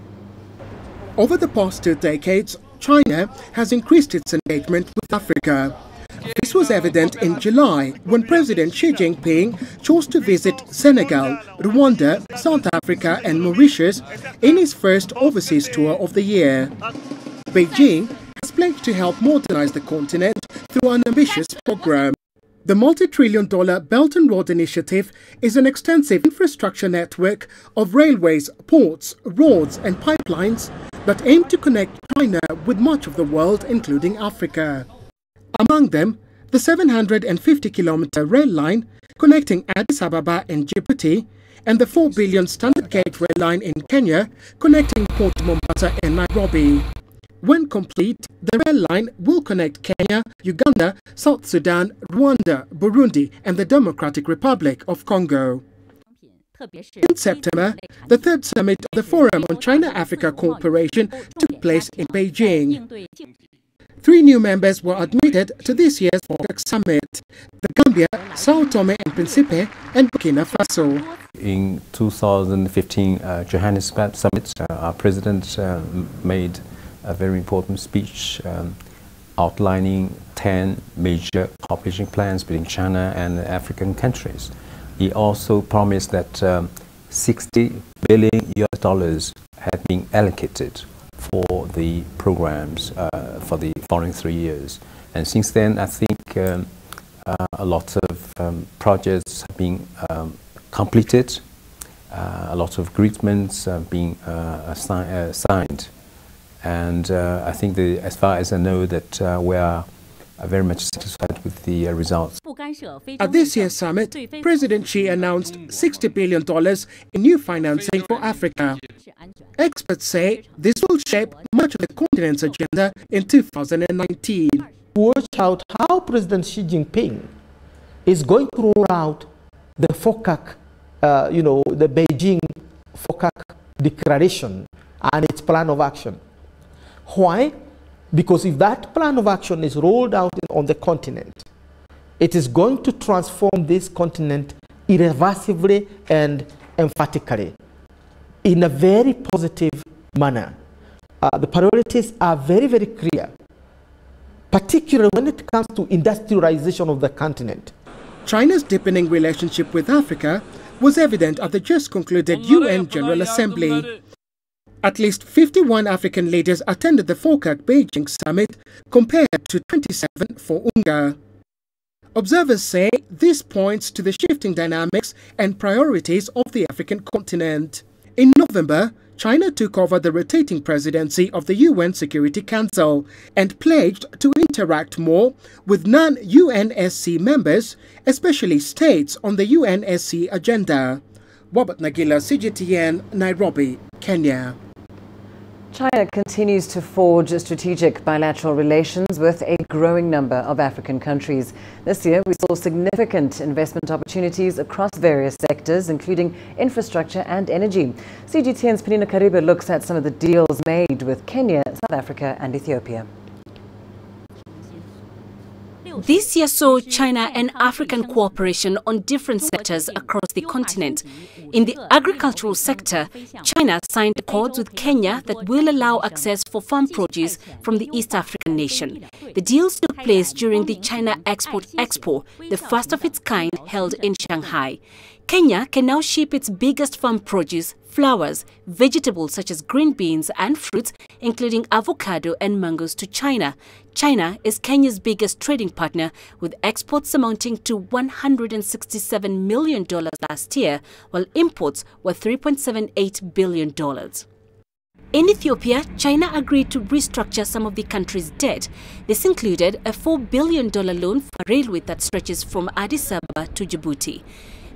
Over the past 2 decades, China has increased its engagement with Africa. This was evident in July when President Xi Jinping chose to visit Senegal, Rwanda, South Africa and Mauritius in his first overseas tour of the year. Beijing has pledged to help modernize the continent through an ambitious program. The multi-trillion-dollar Belt and Road Initiative is an extensive infrastructure network of railways, ports, roads and pipelines that aim to connect China with much of the world, including Africa. Among them, the 750-kilometer rail line connecting Addis Ababa and Djibouti, and the 4 billion standard gauge rail line in Kenya connecting Port Mombasa and Nairobi. When complete, the rail line will connect Kenya, Uganda, South Sudan, Rwanda, Burundi and the Democratic Republic of Congo. In September, the third summit of the Forum on China-Africa Cooperation took place in Beijing. 3 new members were admitted to this year's FOCAC Summit: the Gambia, Sao Tome and Principe, and Burkina Faso. In 2015 Johannesburg Summit, our President made a very important speech outlining 10 major cooperation plans between China and African countries. He also promised that $60 billion had been allocated for the programs for the following 3 years. And since then, I think a lot of projects have been completed, a lot of agreements being signed. And I think as far as I know that we are very much satisfied with the results. At this year's summit, President Xi announced $60 billion in new financing for Africa. Experts say this will shape much of the continent's agenda in 2019. Watch out how President Xi Jinping is going to roll out the FOCAC, the Beijing FOCAC declaration and its plan of action. Why? Because if that plan of action is rolled out on the continent, it is going to transform this continent irreversibly and emphatically in a very positive manner. The priorities are very, very clear, particularly when it comes to industrialization of the continent. China's deepening relationship with Africa was evident at the just concluded UN General Assembly. At least 51 African leaders attended the FOCAC Beijing summit compared to 27 for UNGA. Observers say this points to the shifting dynamics and priorities of the African continent. In November, China took over the rotating presidency of the UN Security Council and pledged to interact more with non-UNSC members, especially states on the UNSC agenda. Robert Nagila, CGTN, Nairobi, Kenya. China continues to forge strategic bilateral relations with a growing number of African countries. This year, we saw significant investment opportunities across various sectors, including infrastructure and energy. CGTN's Penina Kariba looks at some of the deals made with Kenya, South Africa and Ethiopia. This year saw China and African cooperation on different sectors across the continent. In the agricultural sector, China signed accords with Kenya that will allow access for farm produce from the East African nation. The deals took place during the China Export Expo, the first of its kind held in Shanghai. Kenya can now ship its biggest farm produce, flowers, vegetables such as green beans and fruits, including avocado and mangoes, to China. China is Kenya's biggest trading partner, with exports amounting to $167 million last year, while imports were $3.78 billion. In Ethiopia, China agreed to restructure some of the country's debt. This included a $4 billion loan for a railway that stretches from Addis Ababa to Djibouti.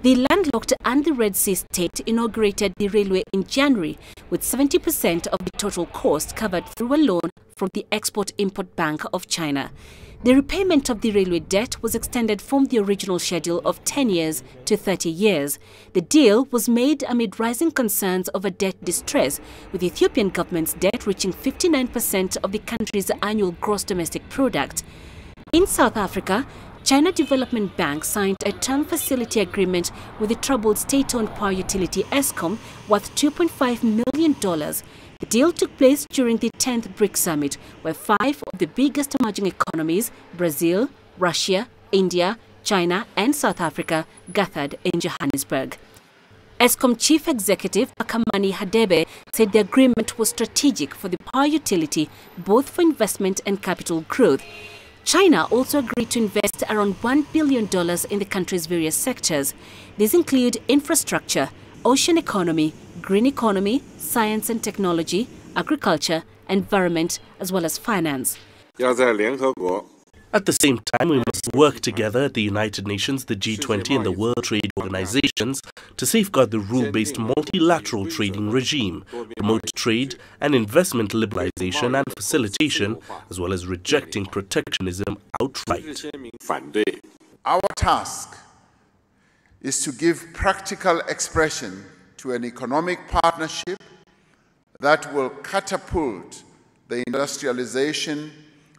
The landlocked and the Red Sea state inaugurated the railway in January, with 70% of the total cost covered through a loan from the Export-Import Bank of China. The repayment of the railway debt was extended from the original schedule of 10 years to 30 years. The deal was made amid rising concerns over debt distress, with the Ethiopian government's debt reaching 59% of the country's annual gross domestic product. In South Africa, China Development Bank signed a term facility agreement with the troubled state-owned power utility Eskom worth $2.5 million. The deal took place during the 10th BRICS Summit, where 5 of the biggest emerging economies, Brazil, Russia, India, China and South Africa, gathered in Johannesburg. Eskom Chief Executive Akamani Hadebe said the agreement was strategic for the power utility, both for investment and capital growth. China also agreed to invest around $1 billion in the country's various sectors. These include infrastructure, ocean economy, green economy, science and technology, agriculture, environment, as well as finance. At the same time, we must work together at the United Nations, the G20 and the World Trade Organizations to safeguard the rule-based multilateral trading regime, promote trade and investment liberalization and facilitation, as well as rejecting protectionism outright. Our task is to give practical expression to an economic partnership that will catapult the industrialization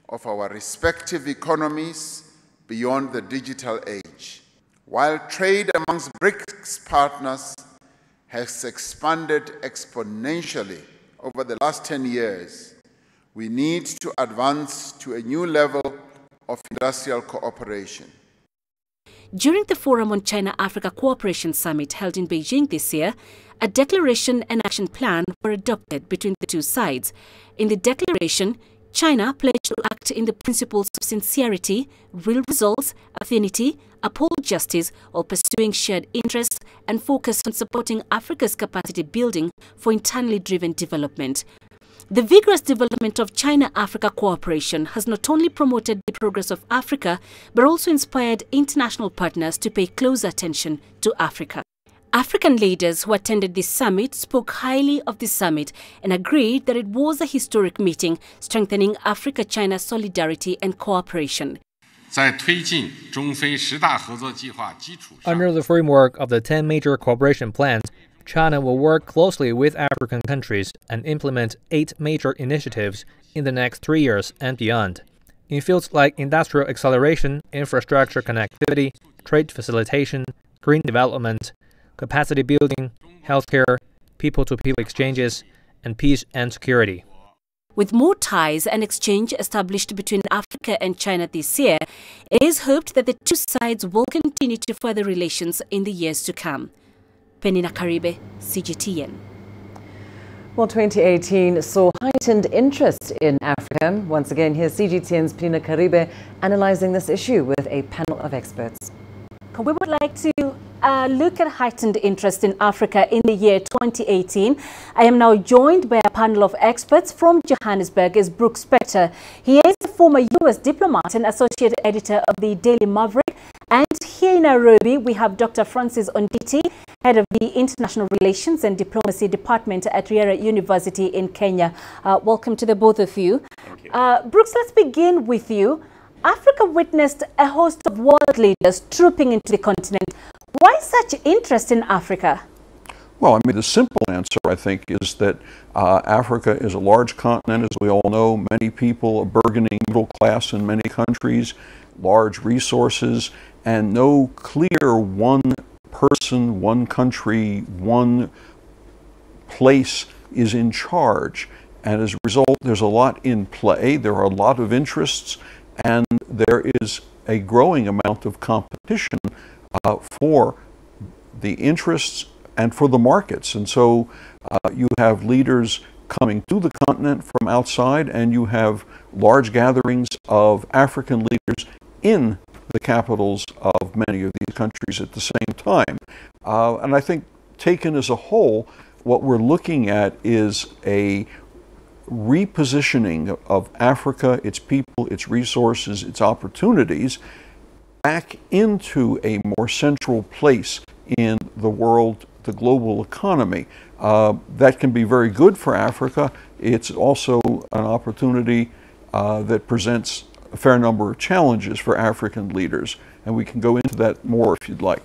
of our respective economies beyond the digital age. While trade amongst BRICS partners has expanded exponentially over the last 10 years, we need to advance to a new level of industrial cooperation. During the Forum on China-Africa Cooperation Summit held in Beijing this year, a declaration and action plan were adopted between the two sides. In the declaration, China pledged to act in the principles of sincerity, real results, affinity, uphold justice, while pursuing shared interests and focus on supporting Africa's capacity building for internally driven development. The vigorous development of China-Africa cooperation has not only promoted the progress of Africa, but also inspired international partners to pay close attention to Africa. African leaders who attended this summit spoke highly of the summit and agreed that it was a historic meeting, strengthening Africa-China solidarity and cooperation. Under the framework of the 10 major cooperation plans, China will work closely with African countries and implement 8 major initiatives in the next 3 years and beyond. In fields like industrial acceleration, infrastructure connectivity, trade facilitation, green development, capacity building, healthcare, people-to-people exchanges, and peace and security. With more ties and exchange established between Africa and China this year, it is hoped that the two sides will continue to further relations in the years to come. Penina Karibe, CGTN. Well, 2018 saw heightened interest in Africa. Once again, here's CGTN's Penina Karibe analyzing this issue with a panel of experts. We would like to look at heightened interest in Africa in the year 2018. I am now joined by a panel of experts. From Johannesburg is Brooks Spector. He is a former U.S. diplomat and associate editor of the Daily Maverick. And here in Nairobi, we have Dr. Francis Onditi, head of the International Relations and Diplomacy Department at Riara University in Kenya. Welcome to the both of you. Thank you. Brooks, let's begin with you. Africa witnessed a host of world leaders trooping into the continent. Why such interest in Africa? Well, I mean, the simple answer, I think, is that Africa is a large continent, as we all know, many people, a burgeoning middle class in many countries, large resources, and no clear one person, one country, one place is in charge. And as a result, there's a lot in play, there are a lot of interests, and there is a growing amount of competition for the interests and for the markets. And so you have leaders coming to the continent from outside, and you have large gatherings of African leaders in the capitals of many of these countries at the same time. And I think taken as a whole, what we're looking at is a repositioning of Africa, its people, its resources, its opportunities back into a more central place in the world, the global economy. That can be very good for Africa. It's also an opportunity that presents a fair number of challenges for African leaders, and we can go into that more if you'd like.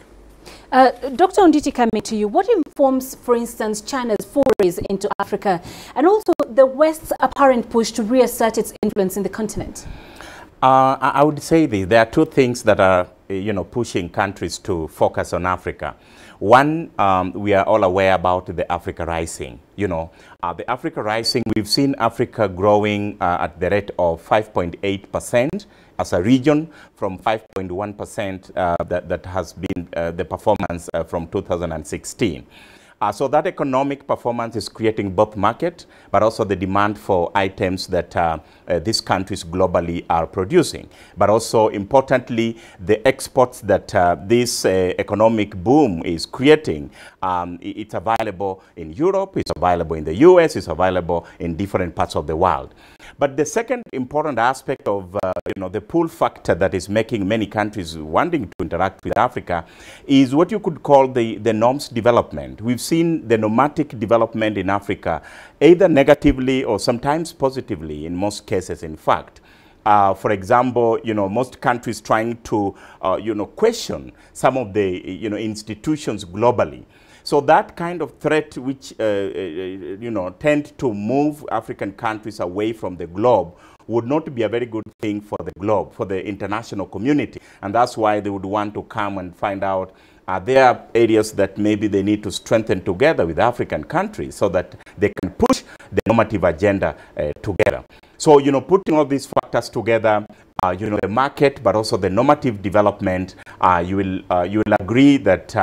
Dr. Onditi, coming to you, what informs, for instance, China's forays into Africa and also the West's apparent push to reassert its influence in the continent? I would say this. There are two things that are, pushing countries to focus on Africa. One, we are all aware about the Africa Rising. The Africa Rising, we've seen Africa growing at the rate of 5.8% as a region from 5.1% that has been the performance from 2016. So that economic performance is creating both market, but also the demand for items that these countries globally are producing. But also, importantly, the exports that this economic boom is creating, it's available in Europe, it's available in the US, it's available in different parts of the world. But the second important aspect of the pull factor that is making many countries wanting to interact with Africa is what you could call the norms development. We've seen the nomadic development in Africa, either negatively or sometimes positively in most cases, in fact. For example, most countries trying to, question some of the, institutions globally. So that kind of threat which, tend to move African countries away from the globe would not be a very good thing for the globe, for the international community. And that's why they would want to come and find out, are there areas that maybe they need to strengthen together with African countries so that they can push the normative agenda together. So, putting all these factors together, the market, but also the normative development, you will agree that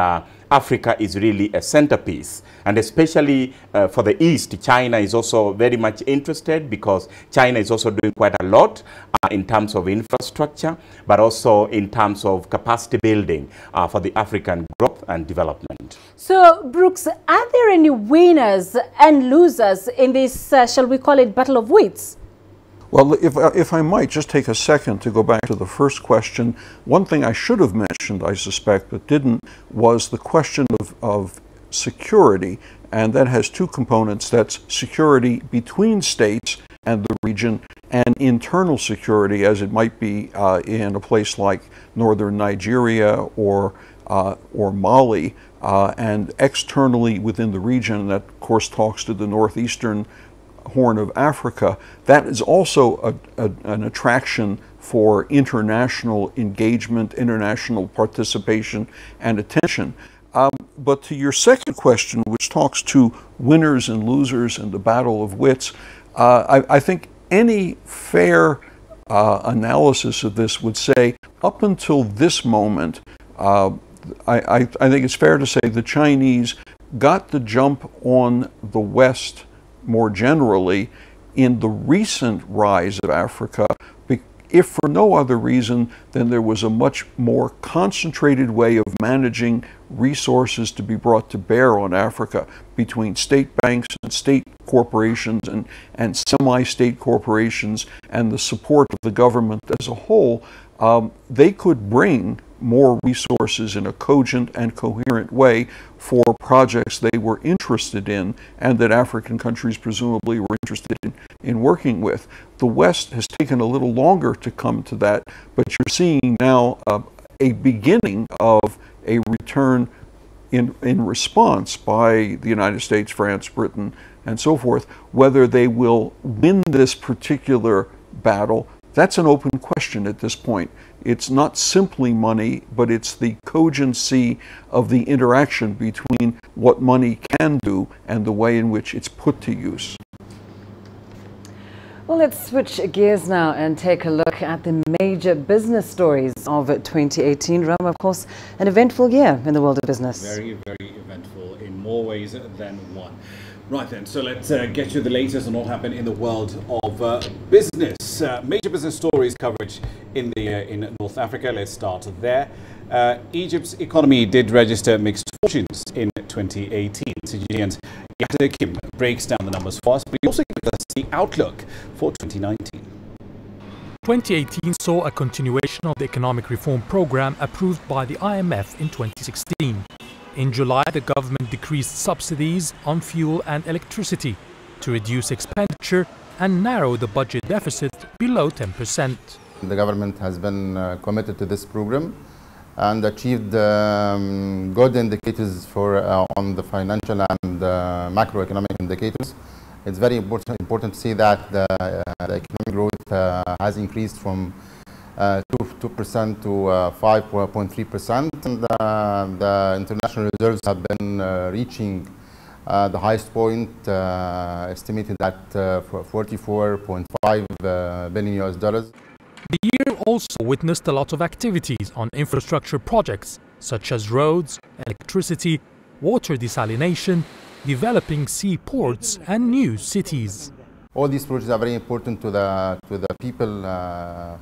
Africa is really a centerpiece. And especially for the East, China is also very much interested because China is also doing quite a lot in terms of infrastructure, but also in terms of capacity building for the African growth and development. point. So, Brooks, are there any winners and losers in this, shall we call it, battle of wits? Well, if I might just take a second to go back to the first question, one thing I should have mentioned, I suspect, but didn't, was the question of security, and that has two components. That's security between states and the region, and internal security, as it might be in a place like northern Nigeria or Mali, and externally within the region. That, of course, talks to the northeastern Horn of Africa. That is also an attraction for international engagement, international participation and attention. But to your second question, which talks to winners and losers in the battle of wits, I think any fair analysis of this would say up until this moment, I think it's fair to say the Chinese got the jump on the West more generally in the recent rise of Africa, if for no other reason than there was a much more concentrated way of managing resources to be brought to bear on Africa between state banks and state corporations and semi-state corporations and the support of the government as a whole. They could bring more resources in a cogent and coherent way for projects they were interested in and that African countries presumably were interested in working with. The West has taken a little longer to come to that, but you're seeing now a beginning of a return in response by the United States, France, Britain, and so forth. Whether they will win this particular battle, that's an open question at this point. It's not simply money, but it's the cogency of the interaction between what money can do and the way in which it's put to use. Well, let's switch gears now and take a look at the major business stories of 2018. Ram, of course, an eventful year in the world of business. Very, very eventful in more ways than one. Right then, so let's get you the latest on what happened in the world of business. Major business stories coverage in North Africa. Let's start there. Egypt's economy did register mixed fortunes in 2018. CGTN's Yatta Kim breaks down the numbers for us, but he also gives us the outlook for 2019. 2018 saw a continuation of the economic reform program approved by the IMF in 2016. In July, the government decreased subsidies on fuel and electricity to reduce expenditure and narrow the budget deficit below 10%. The government has been committed to this program and achieved good indicators for on the financial and macroeconomic indicators. It's very important to see that the economic growth has increased from 2% to 5.3%, and the international reserves have been reaching the highest point, estimated at $44.5 billion US. The year also witnessed a lot of activities on infrastructure projects such as roads, electricity, water desalination, developing seaports and new cities. All these projects are very important to the people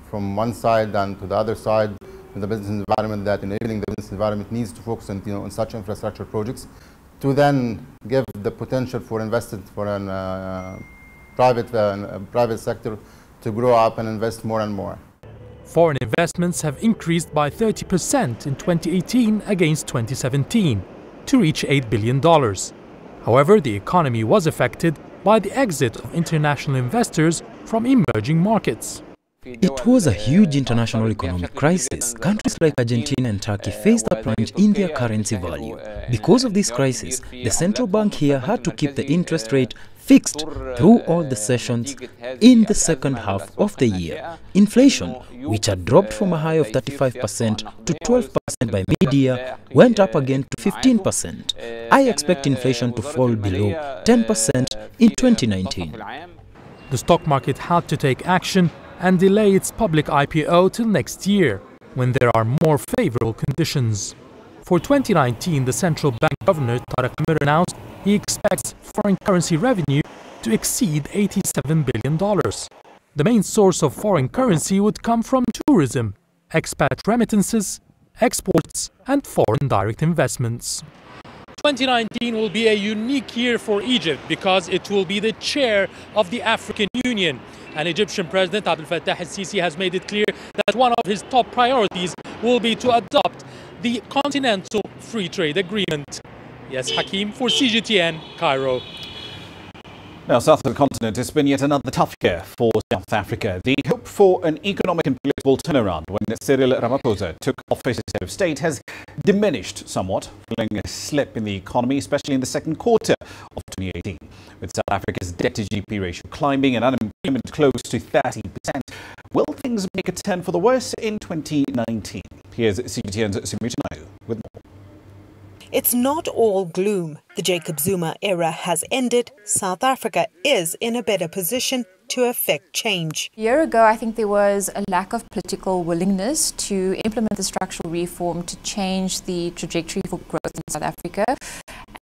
from one side and to the other side in the business environment, that enabling the business environment needs to focus on such infrastructure projects to then give the potential for investment for a private sector to grow up and invest more and more. Foreign investments have increased by 30% in 2018 against 2017 to reach $8 billion. However, the economy was affected by the exit of international investors from emerging markets. It was a huge international economic crisis. Countries like Argentina and Turkey faced a plunge in their currency value. Because of this crisis, the central bank here had to keep the interest rate fixed through all the sessions in the second half of the year. Inflation, which had dropped from a high of 35% to 12% by mid-year, went up again to 15%. I expect inflation to fall below 10% in 2019. The stock market had to take action and delay its public IPO till next year, when there are more favorable conditions. For 2019, the central bank governor Tarek Amir announced he expects foreign currency revenue to exceed $87 billion. The main source of foreign currency would come from tourism, expat remittances, exports and foreign direct investments. 2019 will be a unique year for Egypt because it will be the chair of the African Union. And Egyptian President Abdel Fattah el-Sisi has made it clear that one of his top priorities will be to adopt the Continental Free Trade Agreement. Yes, Hakim for CGTN, Cairo. Now, south of the continent, it's been yet another tough year for South Africa. The hope for an economic and political turnaround when Cyril Ramaphosa took office as head of state has diminished somewhat, following a slip in the economy, especially in the second quarter of 2018. With South Africa's debt-to-GDP ratio climbing and unemployment close to 30%, will things make a turn for the worse in 2019? Here's CGTN's Sumita Nayu with more. It's not all gloom. The Jacob Zuma era has ended. South Africa is in a better position to affect change. A year ago, I think there was a lack of political willingness to implement the structural reform to change the trajectory for growth in South Africa.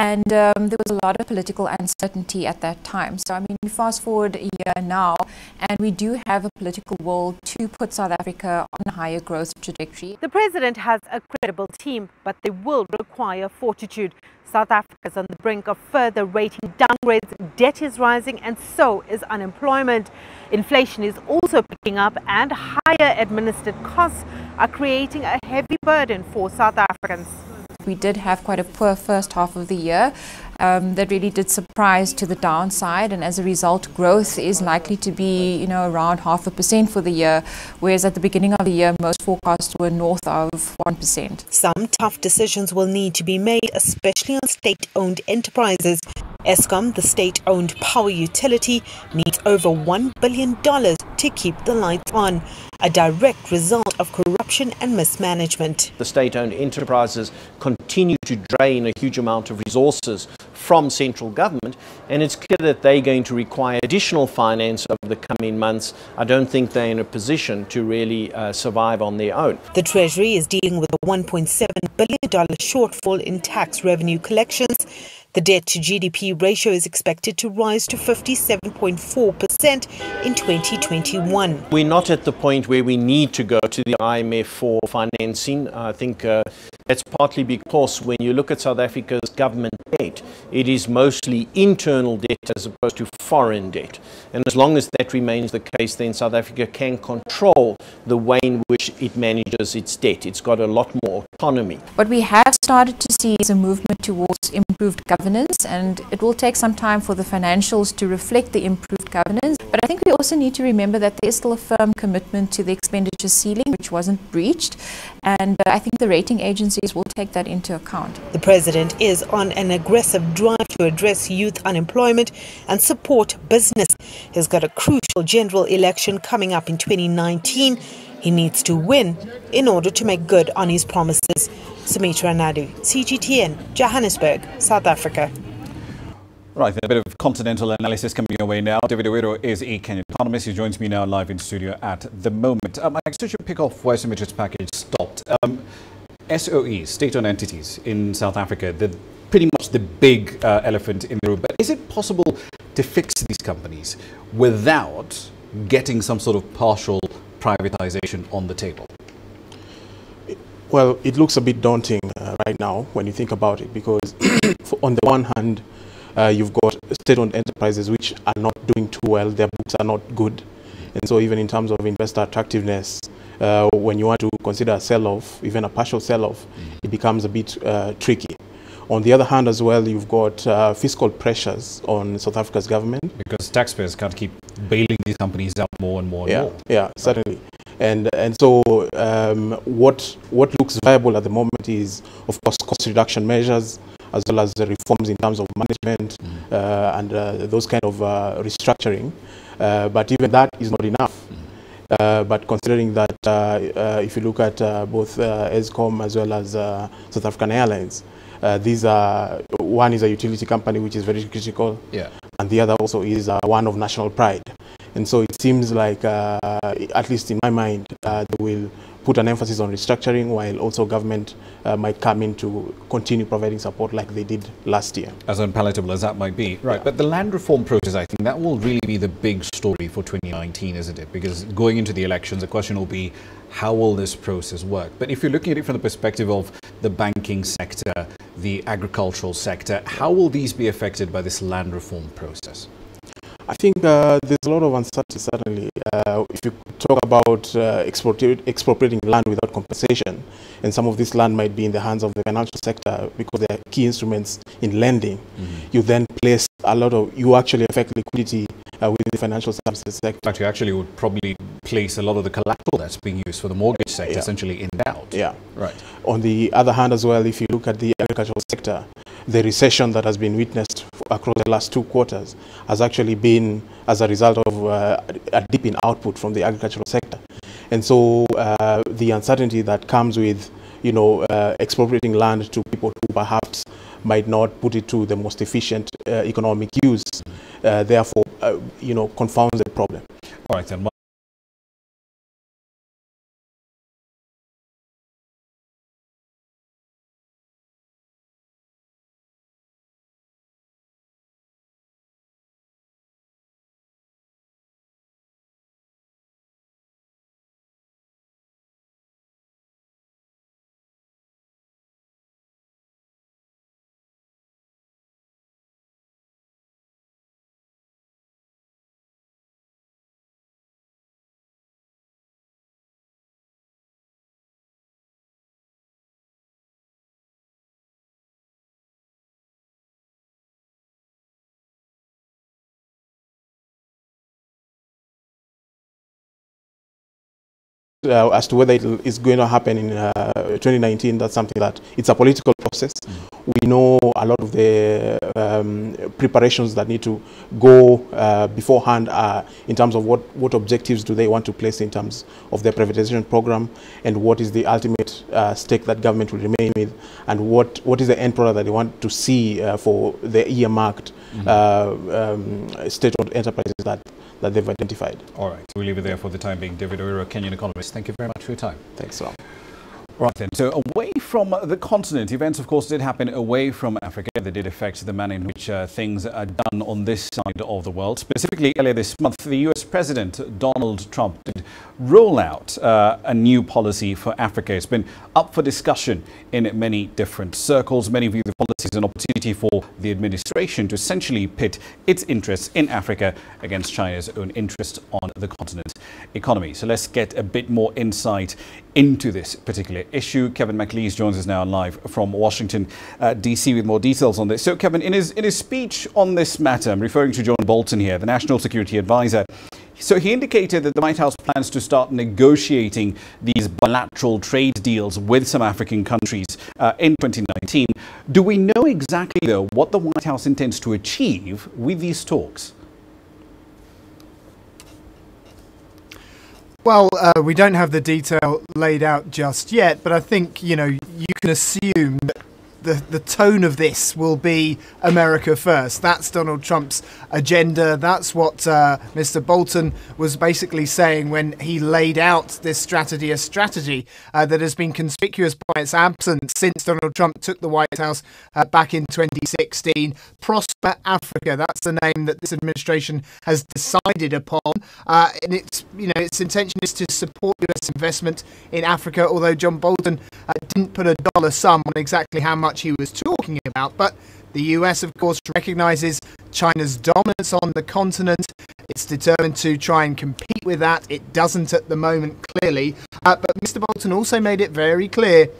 And there was a lot of political uncertainty at that time. So, I mean, we fast forward a year now, and we do have a political will to put South Africa on a higher growth trajectory. The president has a credible team, but they will require fortitude. South Africa is on the brink of further rating downgrades, debt is rising, and so is unemployment. Inflation is also picking up, and higher administered costs are creating a heavy burden for South Africans. We did have quite a poor first half of the year that really did surprise to the downside, and as a result growth is likely to be around 0.5% for the year, whereas at the beginning of the year most forecasts were north of 1%. Some tough decisions will need to be made, especially on state-owned enterprises. Eskom, the state-owned power utility, needs over $1 billion to keep the lights on, a direct result of corruption and mismanagement. The state-owned enterprises continue to drain a huge amount of resources from central government, and it's clear that they're going to require additional finance over the coming months. I don't think they're in a position to really survive on their own. The Treasury is dealing with a $1.7 billion shortfall in tax revenue collections. The debt-to-GDP ratio is expected to rise to 57.4% in 2021. We're not at the point where we need to go to the IMF for financing. I think that's partly because when you look at South Africa's government debt, it is mostly internal debt as opposed to foreign debt. And as long as that remains the case, then South Africa can control the way in which it manages its debt. It's got a lot more autonomy. What we have started to see is a movement towards improved governance, and it will take some time for the financials to reflect the improved governance. But I think we also need to remember that there is still a firm commitment to the expenditure ceiling, which wasn't breached, and I think the rating agencies will take that into account. The president is on an aggressive drive to address youth unemployment and support business. He's got a crucial general election coming up in 2019. He needs to win in order to make good on his promises. Sumitra Nadu, CGTN, Johannesburg, South Africa. Right, a bit of continental analysis coming your way now. David Owero is a Kenyan economist who joins me now live in studio at the moment. I should pick off where Sumitra's package stopped. SOEs, state-owned entities in South Africa, pretty much the big elephant in the room. But is it possible to fix these companies without getting some sort of partial privatization on the table? Well, it looks a bit daunting right now when you think about it, because on the one hand, you've got state-owned enterprises which are not doing too well, their books are not good. And so even in terms of investor attractiveness, when you want to consider a sell-off, even a partial sell-off, it becomes a bit tricky. On the other hand as well, you've got fiscal pressures on South Africa's government. Because taxpayers can't keep bailing these companies out more and more and more. Yeah, certainly. And so what looks viable at the moment is, of course, cost reduction measures, as well as the reforms in terms of management and those kind of restructuring. But even that is not enough. But considering that if you look at both Eskom as well as South African Airlines, these are, one is a utility company which is very critical, and the other also is one of national pride. And so it seems like, at least in my mind, they will put an emphasis on restructuring, while also government might come in to continue providing support like they did last year. As unpalatable as that might be. Right, yeah. But the land reform process, I think that will really be the big story for 2019, isn't it? Because going into the elections, the question will be, how will this process work? But if you're looking at it from the perspective of the banking sector, the agricultural sector, how will these be affected by this land reform process? I think there's a lot of uncertainty, certainly. If you talk about expropriating land without compensation, and some of this land might be in the hands of the financial sector because they are key instruments in lending, you then place a lot of, you actually affect liquidity within the financial services sector. But you actually would probably place a lot of the collateral that's being used for the mortgage sector essentially in doubt. Yeah. Right. On the other hand as well, if you look at the agricultural sector, the recession that has been witnessed across the last 2 quarters has actually been as a result of a dip in output from the agricultural sector. And so the uncertainty that comes with, expropriating land to people who perhaps might not put it to the most efficient economic use, therefore, confounds the problem. All right, then. As to whether it is going to happen in 2019, that's something that it's a political process. We know a lot of the preparations that need to go beforehand in terms of what objectives do they want to place in terms of their privatization program, and what is the ultimate stake that government will remain with, and what is the end product that they want to see for the earmarked state-owned enterprises that they've identified. All right, we'll leave it there for the time being. David Oiro, Kenyan economist, thank you very much for your time. Thanks, Sam. Right then, so away from the continent, events of course did happen away from Africa. They did affect the manner in which things are done on this side of the world. Specifically, earlier this month, the US President Donald Trump did roll out a new policy for Africa. It's been up for discussion in many different circles. Many view the policy as an opportunity for the administration to essentially pit its interests in Africa against China's own interest on the continent's economy. So let's get a bit more insight into this particular issue. Kevin McLeese joins us now live from Washington, D.C. with more details on this. So Kevin, in his speech on this matter, I'm referring to John Bolton here, the National Security Advisor. So he indicated that the White House plans to start negotiating these bilateral trade deals with some African countries in 2019. Do we know exactly, though, what the White House intends to achieve with these talks? Well, we don't have the detail laid out just yet, but I think, you can assume that the tone of this will be America first. That's Donald Trump's agenda. That's what Mr. Bolton was basically saying when he laid out this strategy, a strategy that has been conspicuous by its absence since Donald Trump took the White House back in 2016. Prosper Africa, that's the name that this administration has decided upon. And its intention is to support US investment in Africa, although John Bolton didn't put a dollar sum on exactly how much he was talking about. But the US, of course, recognises China's dominance on the continent. It's determined to try and compete with that. It doesn't at the moment, clearly. But Mr. Bolton also made it very clear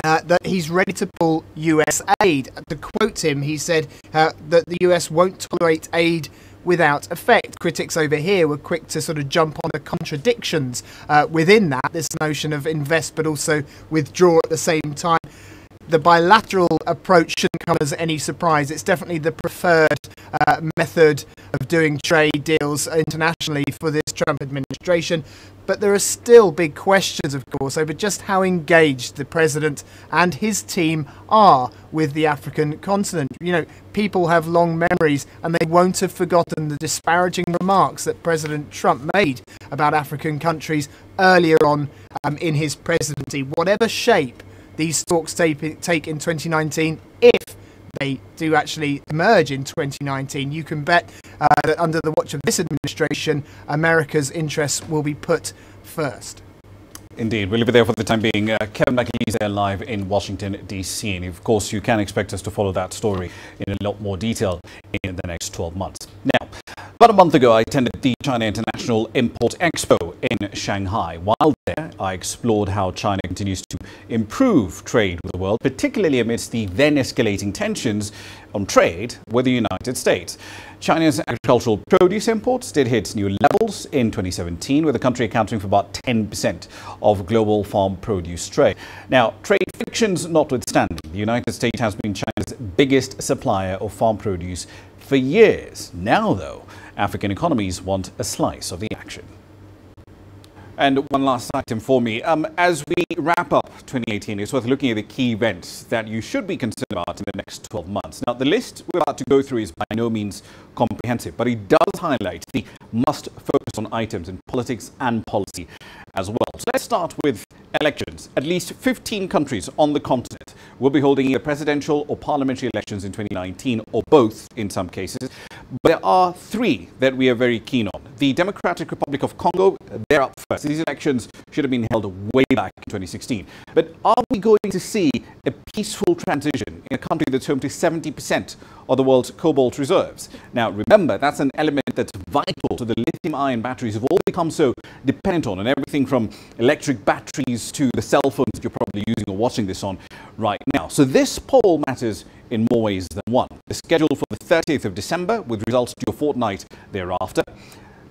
that he's ready to pull US aid. To quote him, he said that the US won't tolerate aid without effect. Critics over here were quick to sort of jump on the contradictions within that, this notion of invest but also withdraw at the same time. the bilateral approach shouldn't come as any surprise. It's definitely the preferred method of doing trade deals internationally for this Trump administration. But there are still big questions, of course, over just how engaged the president and his team are with the African continent. You know, people have long memories and they won't have forgotten the disparaging remarks that President Trump made about African countries earlier on in his presidency. Whatever shape these talks take in 2019, if they do actually emerge in 2019, you can bet that under the watch of this administration, America's interests will be put first. Indeed. We'll leave it there for the time being. Kevin McLeese there live in Washington, D.C. And of course, you can expect us to follow that story in a lot more detail in the next 12 months. Now, about a month ago, I attended the China International Import Expo in Shanghai. While there, I explored how China continues to improve trade with the world, particularly amidst the then escalating tensions on trade with the United States. China's agricultural produce imports did hit new levels in 2017, with the country accounting for about 10% of global farm produce trade. Now, trade frictions notwithstanding, the United States has been China's biggest supplier of farm produce for years. Now, though, African economies want a slice of the action. And one last item for me. As we wrap up 2018, it's worth looking at the key events that you should be concerned about in the next 12 months. Now, the list we're about to go through is by no means comprehensive, but it does highlight the must focus on items in politics and policy as well. So let's start with elections. At least 15 countries on the continent will be holding either presidential or parliamentary elections in 2019, or both in some cases. But there are three that we are very keen on. The Democratic Republic of Congo, they're up first. These elections should have been held way back in 2016. But are we going to see a peaceful transition in a country that's home to 70% of the world's cobalt reserves? Now, remember, that's an element that's vital to the lithium-ion batteries have all become so dependent on, and everything from electric batteries to the cell phones that you're probably using or watching this on right now. So this poll matters in more ways than one. It's scheduled for the 30th of December, with results due a fortnight thereafter.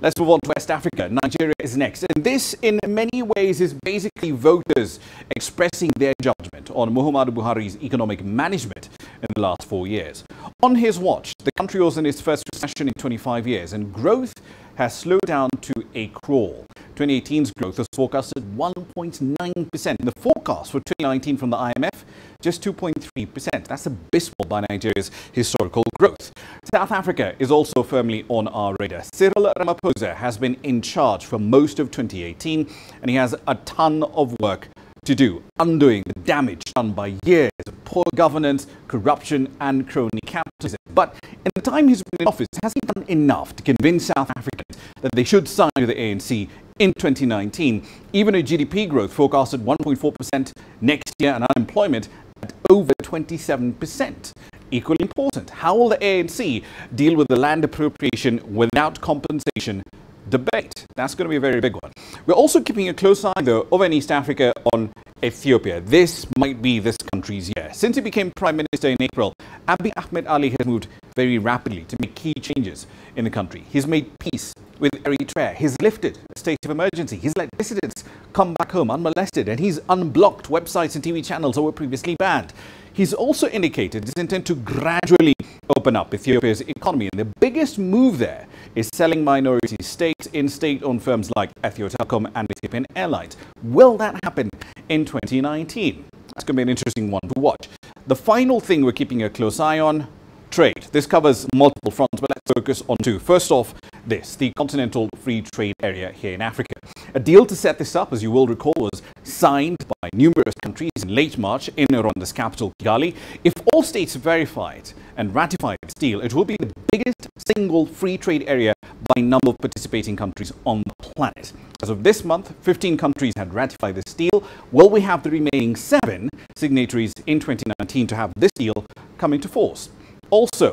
Let's move on to West Africa. Nigeria is next. And this, in many ways, is basically voters expressing their judgment on Muhammadu Buhari's economic management in the last 4 years. On his watch, the country was in its first recession in 25 years, and growth has slowed down to a crawl. 2018's growth was forecast at 1.9%. And the forecast for 2019 from the IMF, just 2.3%. That's abysmal by Nigeria's historical growth. South Africa is also firmly on our radar. Cyril Ramaphosa has been in charge for most of 2018, and he has a ton of work to do, undoing the damage done by years of poor governance, corruption and crony capitalism. But in the time he's been in office, has he done enough to convince South Africans that they should sign with the ANC in 2019? Even a GDP growth forecast at 1.4% next year and unemployment at over 27%. Equally important, how will the ANC deal with the land appropriation without compensation debate? That's going to be a very big one. We're also keeping a close eye, though, over in East Africa on Ethiopia. This might be this country's year. Since he became Prime Minister in April, Abiy Ahmed Ali has moved very rapidly to make key changes in the country. He's made peace with Eritrea. He's lifted a state of emergency. He's let dissidents come back home unmolested, and he's unblocked websites and TV channels that were previously banned. He's also indicated his intent to gradually open up Ethiopia's economy. And the biggest move there is selling minority stakes in state-owned firms like Ethio Telecom and Ethiopian Airlines. Will that happen in 2019? That's going to be an interesting one to watch. The final thing we're keeping a close eye on, trade. This covers multiple fronts, but let's focus on two. First off, the Continental Free Trade Area here in Africa. A deal to set this up, as you will recall, was signed by numerous countries in late March in Rwanda's capital, Kigali. If all states verify it and ratify this deal, it will be the biggest single free trade area by number of participating countries on the planet. As of this month, 15 countries had ratified this deal. Will we have the remaining 7 signatories in 2019 to have this deal come into force? Also,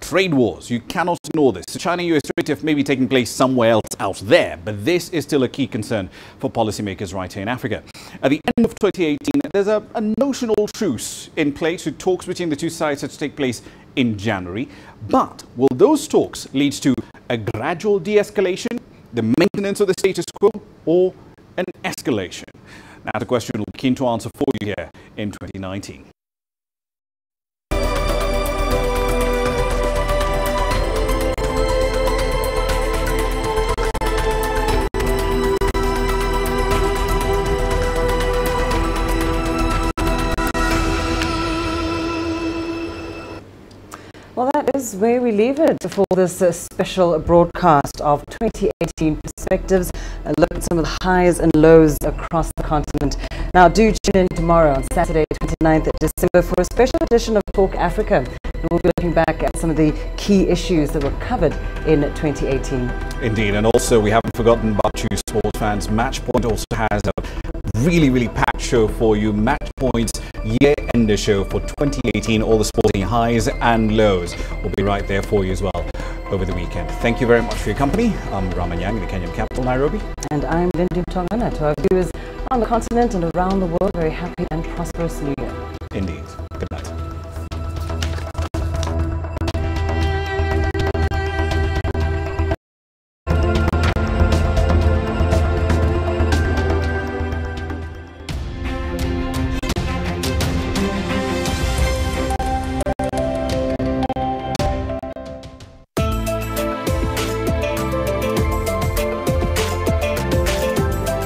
trade wars. You cannot ignore this. The China-US trade tiff may be taking place somewhere else out there, but this is still a key concern for policymakers right here in Africa. At the end of 2018, there's a notional truce in place to talks between the two sides that take place in January. But will those talks lead to a gradual de-escalation, the maintenance of the status quo, or an escalation? Now, the question we'll be keen to answer for you here in 2019. Well, that is where we leave it for this special broadcast of 2018 Perspectives. A look at some of the highs and lows across the continent. Now, do tune in tomorrow on Saturday, 29th of December for a special edition of Talk Africa. And we'll be looking back at some of the key issues that were covered in 2018. Indeed, and also we haven't forgotten about you sports fans. Matchpoint also has a really packed show for you. Matchpoint's year-ender show for 2018, all the sporting highs and lows. We'll be right there for you as well over the weekend. Thank you very much for your company. I'm Raman Yang in the Kenyan capital, Nairobi. And I'm Lindy Mtongana. To our viewers on the continent and around the world, very happy and prosperous New Year. Indeed. Good night.